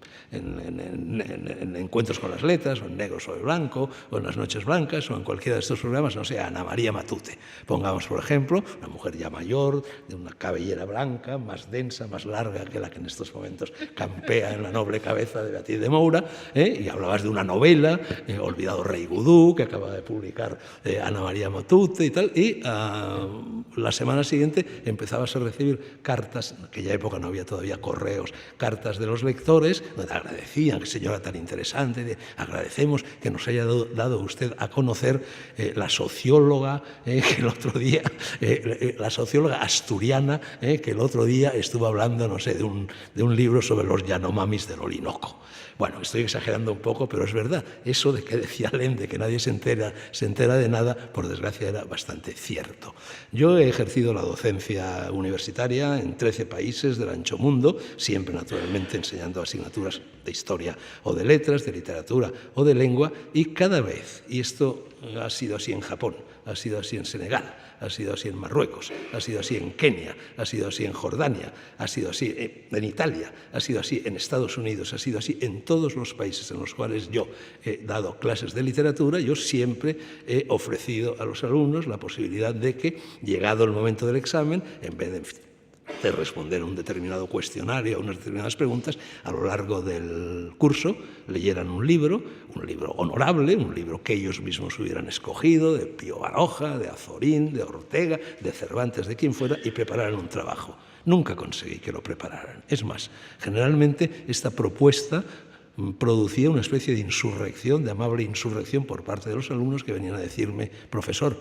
Encuentros con las Letras, o en Negro sobre Blanco, o en Las Noches Blancas, o en cualquiera de estos programas, no sé, a Ana María Matute. Pongamos, por ejemplo, una mujer ya mayor, de una cabellera blanca, más densa, más larga que la que en estos estos momentos campea en la noble cabeza de Beatriz de Moura, y hablabas de una novela, Olvidado Rey Gudú, que acaba de publicar Ana María Matute y tal, y la semana siguiente empezabas a recibir cartas, en aquella época no había todavía correos, cartas de los lectores, donde agradecían, que señora tan interesante, agradecemos que nos haya dado usted a conocer la socióloga que el otro día, la socióloga asturiana que el otro día estuvo hablando, no sé, de un libro sobre los Yanomamis del Orinoco. Bueno, estoy exagerando un poco, pero es verdad. Eso de que decía Lem, de que nadie se entera de nada, por desgracia era bastante cierto. Yo he ejercido la docencia universitaria en 13 países del ancho mundo, siempre naturalmente enseñando asignaturas de historia o de letras, de literatura o de lengua, y cada vez, y esto ha sido así en Japón, ha sido así en Senegal, ha sido así en Marruecos, ha sido así en Kenia, ha sido así en Jordania, ha sido así en Italia, ha sido así en Estados Unidos, ha sido así en todos los países en los cuales yo he dado clases de literatura. Yo siempre he ofrecido a los alumnos la posibilidad de que, llegado el momento del examen, en vez de responder un determinado cuestionario, unas determinadas preguntas, a lo largo del curso leyeran un libro honorable, un libro que ellos mismos hubieran escogido, de Pío Baroja, de Azorín, de Ortega, de Cervantes, de quien fuera, y prepararan un trabajo. Nunca conseguí que lo prepararan. Es más, generalmente esta propuesta producía una especie de insurrección, de amable insurrección por parte de los alumnos, que venían a decirme: profesor,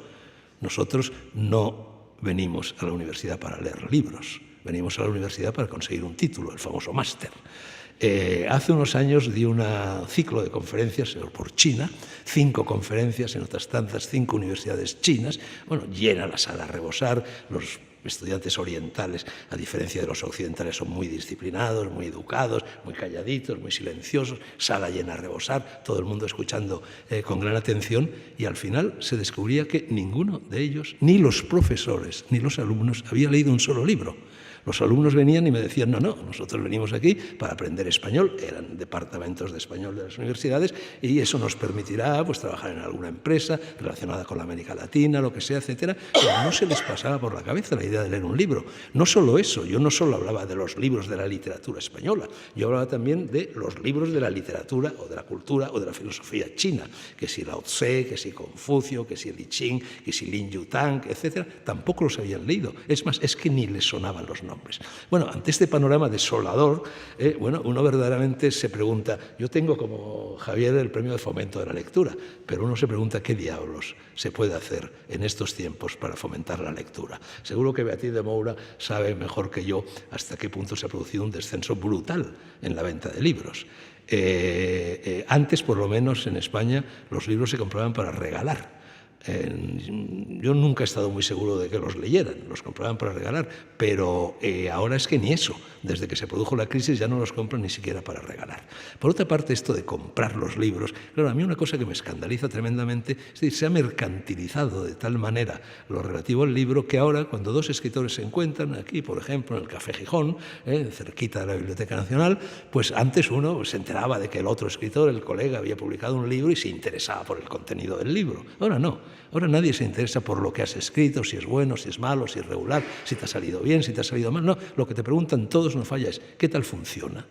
nosotros no venimos a la universidad para leer libros, venimos a la universidad para conseguir un título, el famoso máster. Hace unos años di un ciclo de conferencias por China, 5 conferencias en otras tantas, 5 universidades chinas. Bueno, llena la sala a rebosar. Los estudiantes orientales, a diferencia de los occidentales, son muy disciplinados, muy educados, muy calladitos, muy silenciosos, sala llena a rebosar, todo el mundo escuchando con gran atención, y al final se descubría que ninguno de ellos, ni los profesores, ni los alumnos, había leído un solo libro. Los alumnos venían y me decían: no, nosotros venimos aquí para aprender español. Eran departamentos de español de las universidades, y eso nos permitirá pues trabajar en alguna empresa relacionada con la América Latina, lo que sea, etcétera. Pero no se les pasaba por la cabeza la idea de leer un libro. No solo eso, yo no solo hablaba de los libros de la literatura española, yo hablaba también de los libros de la literatura o de la cultura o de la filosofía china, que si Lao Tse, que si Confucio, que si Li Qing, que si Lin Yutang, etcétera. Tampoco los habían leído. Es más, es que ni les sonaban los nombres. Bueno, ante este panorama desolador, uno verdaderamente se pregunta. Yo tengo, como Javier, el premio de fomento de la lectura, pero uno se pregunta qué diablos se puede hacer en estos tiempos para fomentar la lectura. Seguro que Beatriz de Moura sabe mejor que yo hasta qué punto se ha producido un descenso brutal en la venta de libros. Antes, por lo menos en España, los libros se compraban para regalar. Yo nunca he estado muy seguro de que los leyeran, los compraban para regalar, pero ahora es que ni eso. Desde que se produjo la crisis ya no los compran ni siquiera para regalar. Por otra parte, esto de comprar los libros, claro, a mí una cosa que me escandaliza tremendamente es decir, se ha mercantilizado de tal manera lo relativo al libro, que ahora, cuando 2 escritores se encuentran aquí, por ejemplo, en el Café Gijón, cerquita de la Biblioteca Nacional, pues antes uno se enteraba de que el otro escritor, el colega, había publicado un libro y se interesaba por el contenido del libro. Ahora no. Ahora nadie se interesa por lo que has escrito, si es bueno, si es malo, si es regular, si te ha salido bien, si te ha salido mal. No, lo que te preguntan todos, no falla, es ¿qué tal funciona?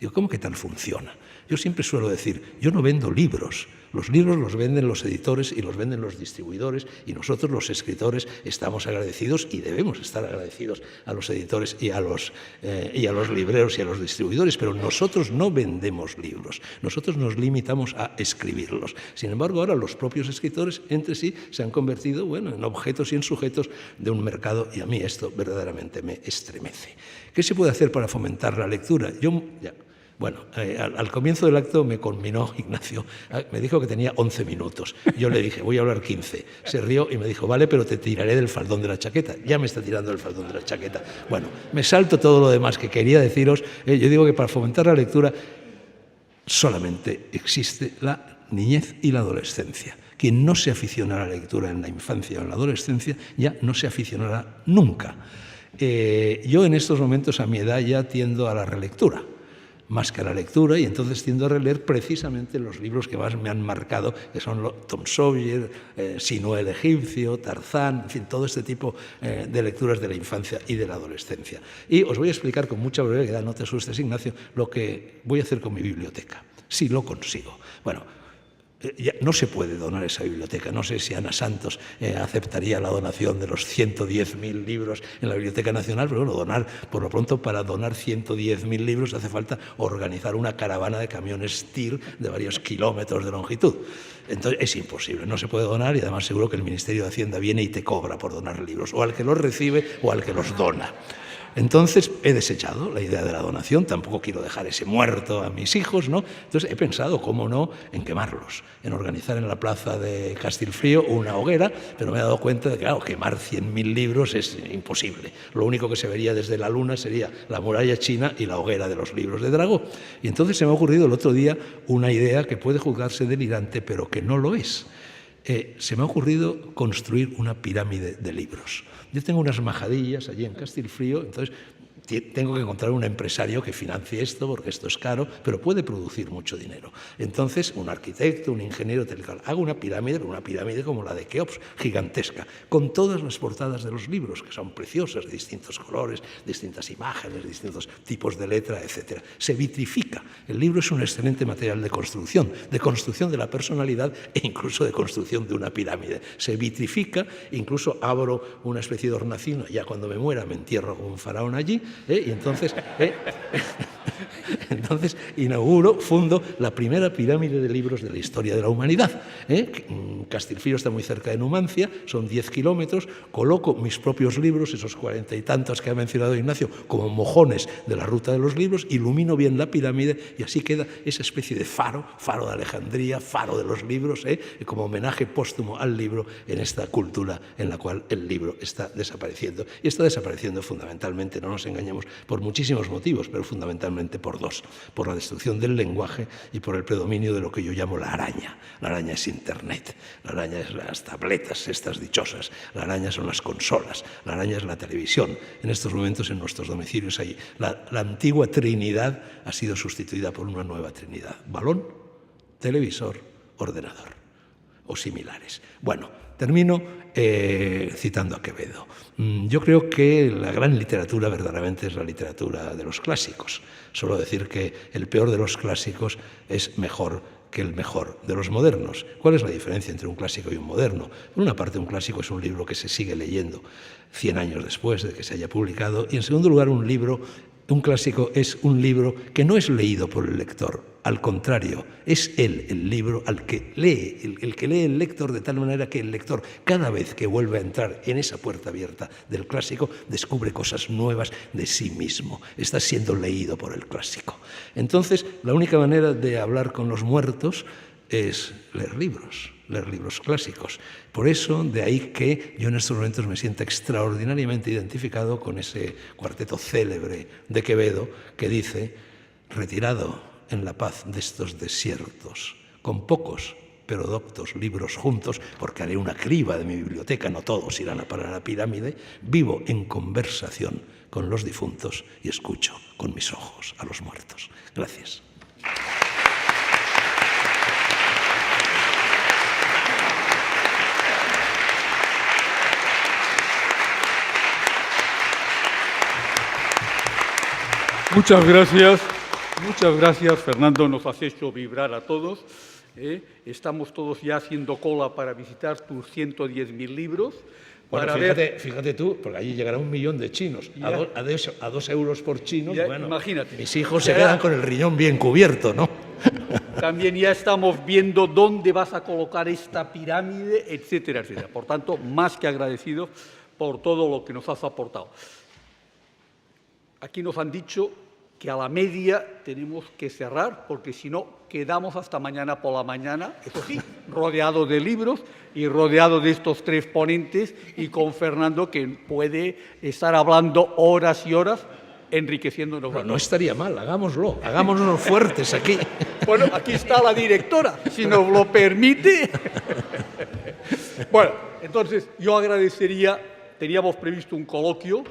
Digo, ¿cómo que tal funciona? Yo siempre suelo decir, yo no vendo libros. Los libros los venden los editores y los venden los distribuidores, y nosotros, los escritores, estamos agradecidos y debemos estar agradecidos a los editores y a los libreros y a los distribuidores, pero nosotros no vendemos libros, nosotros nos limitamos a escribirlos. Sin embargo, ahora los propios escritores entre sí se han convertido en objetos y en sujetos de un mercado, y a mí esto verdaderamente me estremece. ¿Qué se puede hacer para fomentar la lectura? Al comienzo del acto me conminó Ignacio, me dijo que tenía 11 minutos. Yo le dije, voy a hablar 15. Se rió y me dijo, vale, pero te tiraré del faldón de la chaqueta. Ya me está tirando del faldón de la chaqueta. Bueno, me salto todo lo demás que quería deciros. Yo digo que para fomentar la lectura solamente existe la niñez y la adolescencia. Quien no se aficiona a la lectura en la infancia o en la adolescencia ya no se aficionará nunca. Yo en estos momentos, a mi edad, ya tiendo a la relectura. más que a la lectura, y entonces tiendo a releer precisamente los libros que más me han marcado, que son Tom Sawyer, Sinué el egipcio, Tarzán, en fin, todo este tipo de lecturas de la infancia y de la adolescencia. Y os voy a explicar con mucha brevedad, no te asustes, Ignacio, lo que voy a hacer con mi biblioteca, si lo consigo. Bueno, ya no se puede donar esa biblioteca. No sé si Ana Santos aceptaría la donación de los 110.000 libros en la Biblioteca Nacional, pero bueno, por lo pronto, para donar 110.000 libros hace falta organizar una caravana de camiones TIR de varios kilómetros de longitud. Entonces es imposible, no se puede donar, y además seguro que el Ministerio de Hacienda viene y te cobra por donar libros, o al que los recibe o al que los dona. Entonces he desechado la idea de la donación, tampoco quiero dejar ese muerto a mis hijos, ¿no? Entonces he pensado, cómo no, en quemarlos, en organizar en la plaza de Castilfrío una hoguera, pero me he dado cuenta de que, claro, quemar 100.000 libros es imposible. Lo único que se vería desde la luna sería la muralla china y la hoguera de los libros de Dragó. Y entonces se me ha ocurrido el otro día una idea que puede juzgarse delirante, pero que no lo es. Se me ha ocurrido construir una pirámide de libros. Yo tengo unas majadillas allí en Castilfrío, entonces tengo que encontrar un empresario que financie esto, porque esto es caro, pero puede producir mucho dinero. Entonces, un arquitecto, un ingeniero, hago una pirámide como la de Keops, gigantesca, con todas las portadas de los libros, que son preciosas, de distintos colores, distintas imágenes, distintos tipos de letra, etc. Se vitrifica. El libro es un excelente material de construcción de la personalidad e incluso de construcción de una pirámide. Se vitrifica, incluso abro una especie de hornacina, ya cuando me muera me entierro con un faraón allí, y entonces fundo la primera pirámide de libros de la historia de la humanidad. Castilfrío está muy cerca de Numancia, son 10 kilómetros, coloco mis propios libros, esos 40 y tantos que ha mencionado Ignacio, como mojones de la ruta de los libros, ilumino bien la pirámide y así queda esa especie de faro de Alejandría, faro de los libros, como homenaje póstumo al libro en esta cultura en la cual el libro está desapareciendo. Y está desapareciendo fundamentalmente, no nos engañemos, por muchísimos motivos, pero fundamentalmente por dos: por la destrucción del lenguaje y por el predominio de lo que yo llamo la araña. La araña es Internet, la araña es las tabletas estas dichosas, la araña son las consolas, la araña es la televisión. En estos momentos en nuestros domicilios hay la antigua Trinidad ha sido sustituida por una nueva Trinidad: balón, televisor, ordenador o similares. Bueno, termino citando a Quevedo. Yo creo que la gran literatura verdaderamente es la literatura de los clásicos. Suelo decir que el peor de los clásicos es mejor que el mejor de los modernos. ¿Cuál es la diferencia entre un clásico y un moderno? Por una parte, un clásico es un libro que se sigue leyendo 100 años después de que se haya publicado, y en segundo lugar, un clásico es un libro que no es leído por el lector, al contrario, es él el libro al que lee, el que lee el lector, de tal manera que el lector, cada vez que vuelve a entrar en esa puerta abierta del clásico, descubre cosas nuevas de sí mismo. Está siendo leído por el clásico. Entonces, la única manera de hablar con los muertos es leer libros clásicos. Por eso, de ahí que yo en estos momentos me sienta extraordinariamente identificado con ese cuarteto célebre de Quevedo que dice: retirado en la paz de estos desiertos, con pocos pero doctos libros juntos, porque haré una criba de mi biblioteca, no todos irán a parar a la pirámide, vivo en conversación con los difuntos y escucho con mis ojos a los muertos. Gracias. Muchas gracias, Fernando, nos has hecho vibrar a todos. Estamos todos ya haciendo cola para visitar tus 110.000 libros. Bueno, fíjate tú, porque allí llegará 1 millón de chinos, a 2 euros por chino. Bueno, imagínate. Mis hijos se quedan con el riñón bien cubierto, ¿no? También ya estamos viendo dónde vas a colocar esta pirámide, etcétera, etcétera. Por tanto, más que agradecido por todo lo que nos has aportado. Aquí nos han dicho que a la media tenemos que cerrar, porque si no, quedamos hasta mañana por la mañana, eso sí, rodeado de libros y rodeado de estos 3 ponentes, y con Fernando, que puede estar hablando horas y horas, enriqueciéndonos. No estaría mal, hagámonos fuertes aquí. Bueno, aquí está la directora, si nos lo permite. Bueno, entonces yo agradecería, teníamos previsto un coloquio,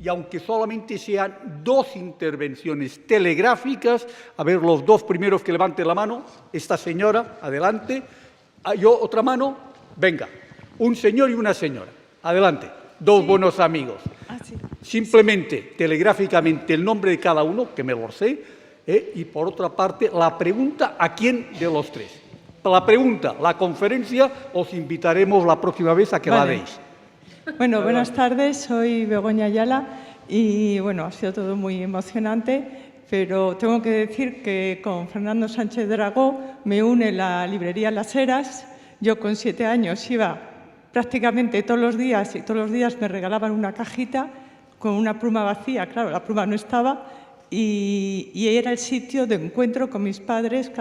y aunque solamente sean 2 intervenciones telegráficas, a ver, los 2 primeros que levanten la mano, esta señora, adelante, yo, otra mano, venga, un señor y una señora, adelante, 2 buenos amigos. Simplemente, telegráficamente, el nombre de cada uno, que me lo sé, y por otra parte, la pregunta a quién de los 3. La pregunta, la conferencia, os invitaremos la próxima vez a que la deis. Bueno, buenas tardes, soy Begoña Ayala y bueno, ha sido todo muy emocionante, pero tengo que decir que con Fernando Sánchez Dragó me une la librería Las Heras. Yo con 7 años iba prácticamente todos los días y todos los días me regalaban una cajita con una pluma vacía, claro, la pluma no estaba y era el sitio de encuentro con mis padres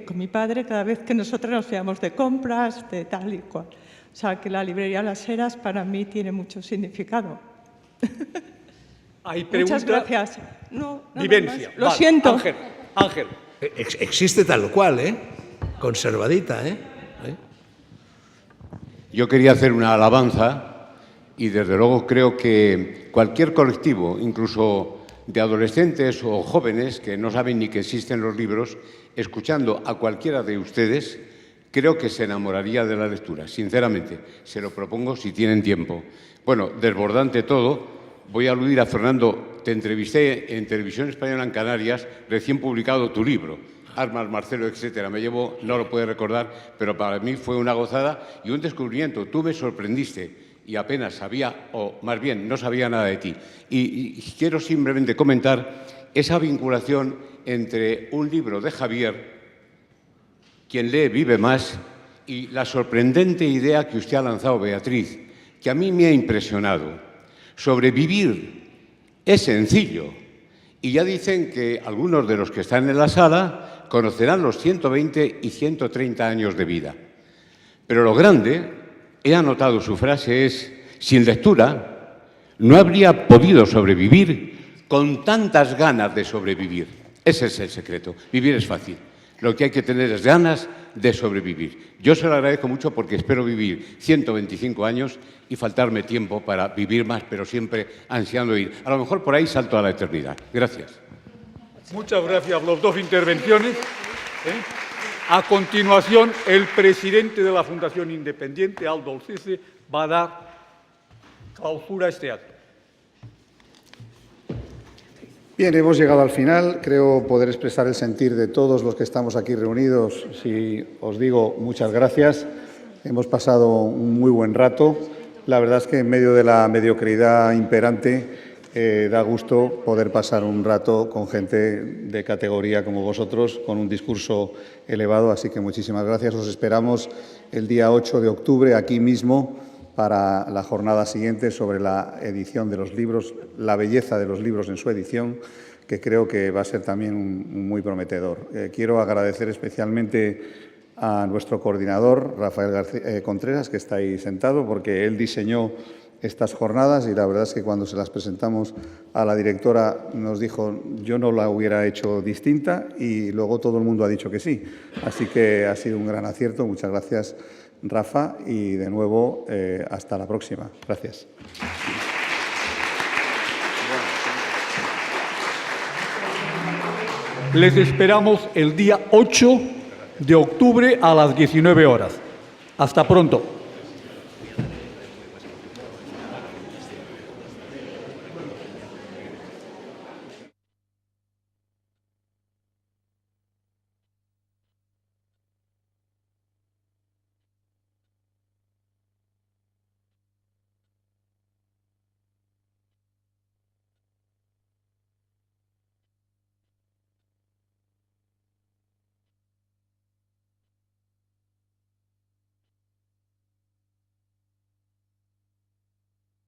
con mi padre cada vez que nosotros nos íbamos de compras, de tal y cual. O sea, que la librería Las Heras para mí tiene mucho significado. Hay pregunta. Muchas gracias. No, Vivencia. Lo siento. Ángel. Existe tal cual, conservadita. Yo quería hacer una alabanza y desde luego creo que cualquier colectivo, incluso de adolescentes o jóvenes que no saben ni que existen los libros, escuchando a cualquiera de ustedes, creo que se enamoraría de la lectura, sinceramente. Se lo propongo si tienen tiempo. Bueno, desbordante todo. Voy a aludir a Fernando. Te entrevisté en Televisión Española en Canarias, recién publicado tu libro, Armas, Marcelo, etcétera. Me llevo, no lo puedo recordar, pero para mí fue una gozada y un descubrimiento. Tú me sorprendiste y apenas sabía, o más bien no sabía nada de ti. Y quiero simplemente comentar esa vinculación entre un libro de Javier, Quien lee vive más, y la sorprendente idea que usted ha lanzado, Beatriz, que a mí me ha impresionado. Sobrevivir es sencillo. Y ya dicen que algunos de los que están en la sala conocerán los 120 y 130 años de vida. Pero lo grande, he anotado su frase, es: sin lectura no habría podido sobrevivir con tantas ganas de sobrevivir. Ese es el secreto. Vivir es fácil. Lo que hay que tener es ganas de sobrevivir. Yo se lo agradezco mucho porque espero vivir 125 años y faltarme tiempo para vivir más, pero siempre ansiando ir. A lo mejor por ahí salto a la eternidad. Gracias. Muchas gracias. Las 2 intervenciones. A continuación, el presidente de la Fundación Independiente, Aldo Olcese, va a dar clausura a este acto. Bien, hemos llegado al final. Creo poder expresar el sentir de todos los que estamos aquí reunidos. Si os digo muchas gracias, hemos pasado un muy buen rato. La verdad es que en medio de la mediocridad imperante da gusto poder pasar un rato con gente de categoría como vosotros, con un discurso elevado. Así que muchísimas gracias. Os esperamos el día 8 de octubre aquí mismo para la jornada siguiente sobre la edición de los libros, la belleza de los libros en su edición, que creo que va a ser también muy prometedor. Quiero agradecer especialmente a nuestro coordinador, Rafael Contreras, que está ahí sentado, porque él diseñó estas jornadas y la verdad es que cuando se las presentamos a la directora nos dijo yo no la hubiera hecho distinta y luego todo el mundo ha dicho que sí. Así que ha sido un gran acierto. Muchas gracias, Rafa, y de nuevo hasta la próxima. Gracias. Les esperamos el día 8 de octubre a las 19 horas. Hasta pronto.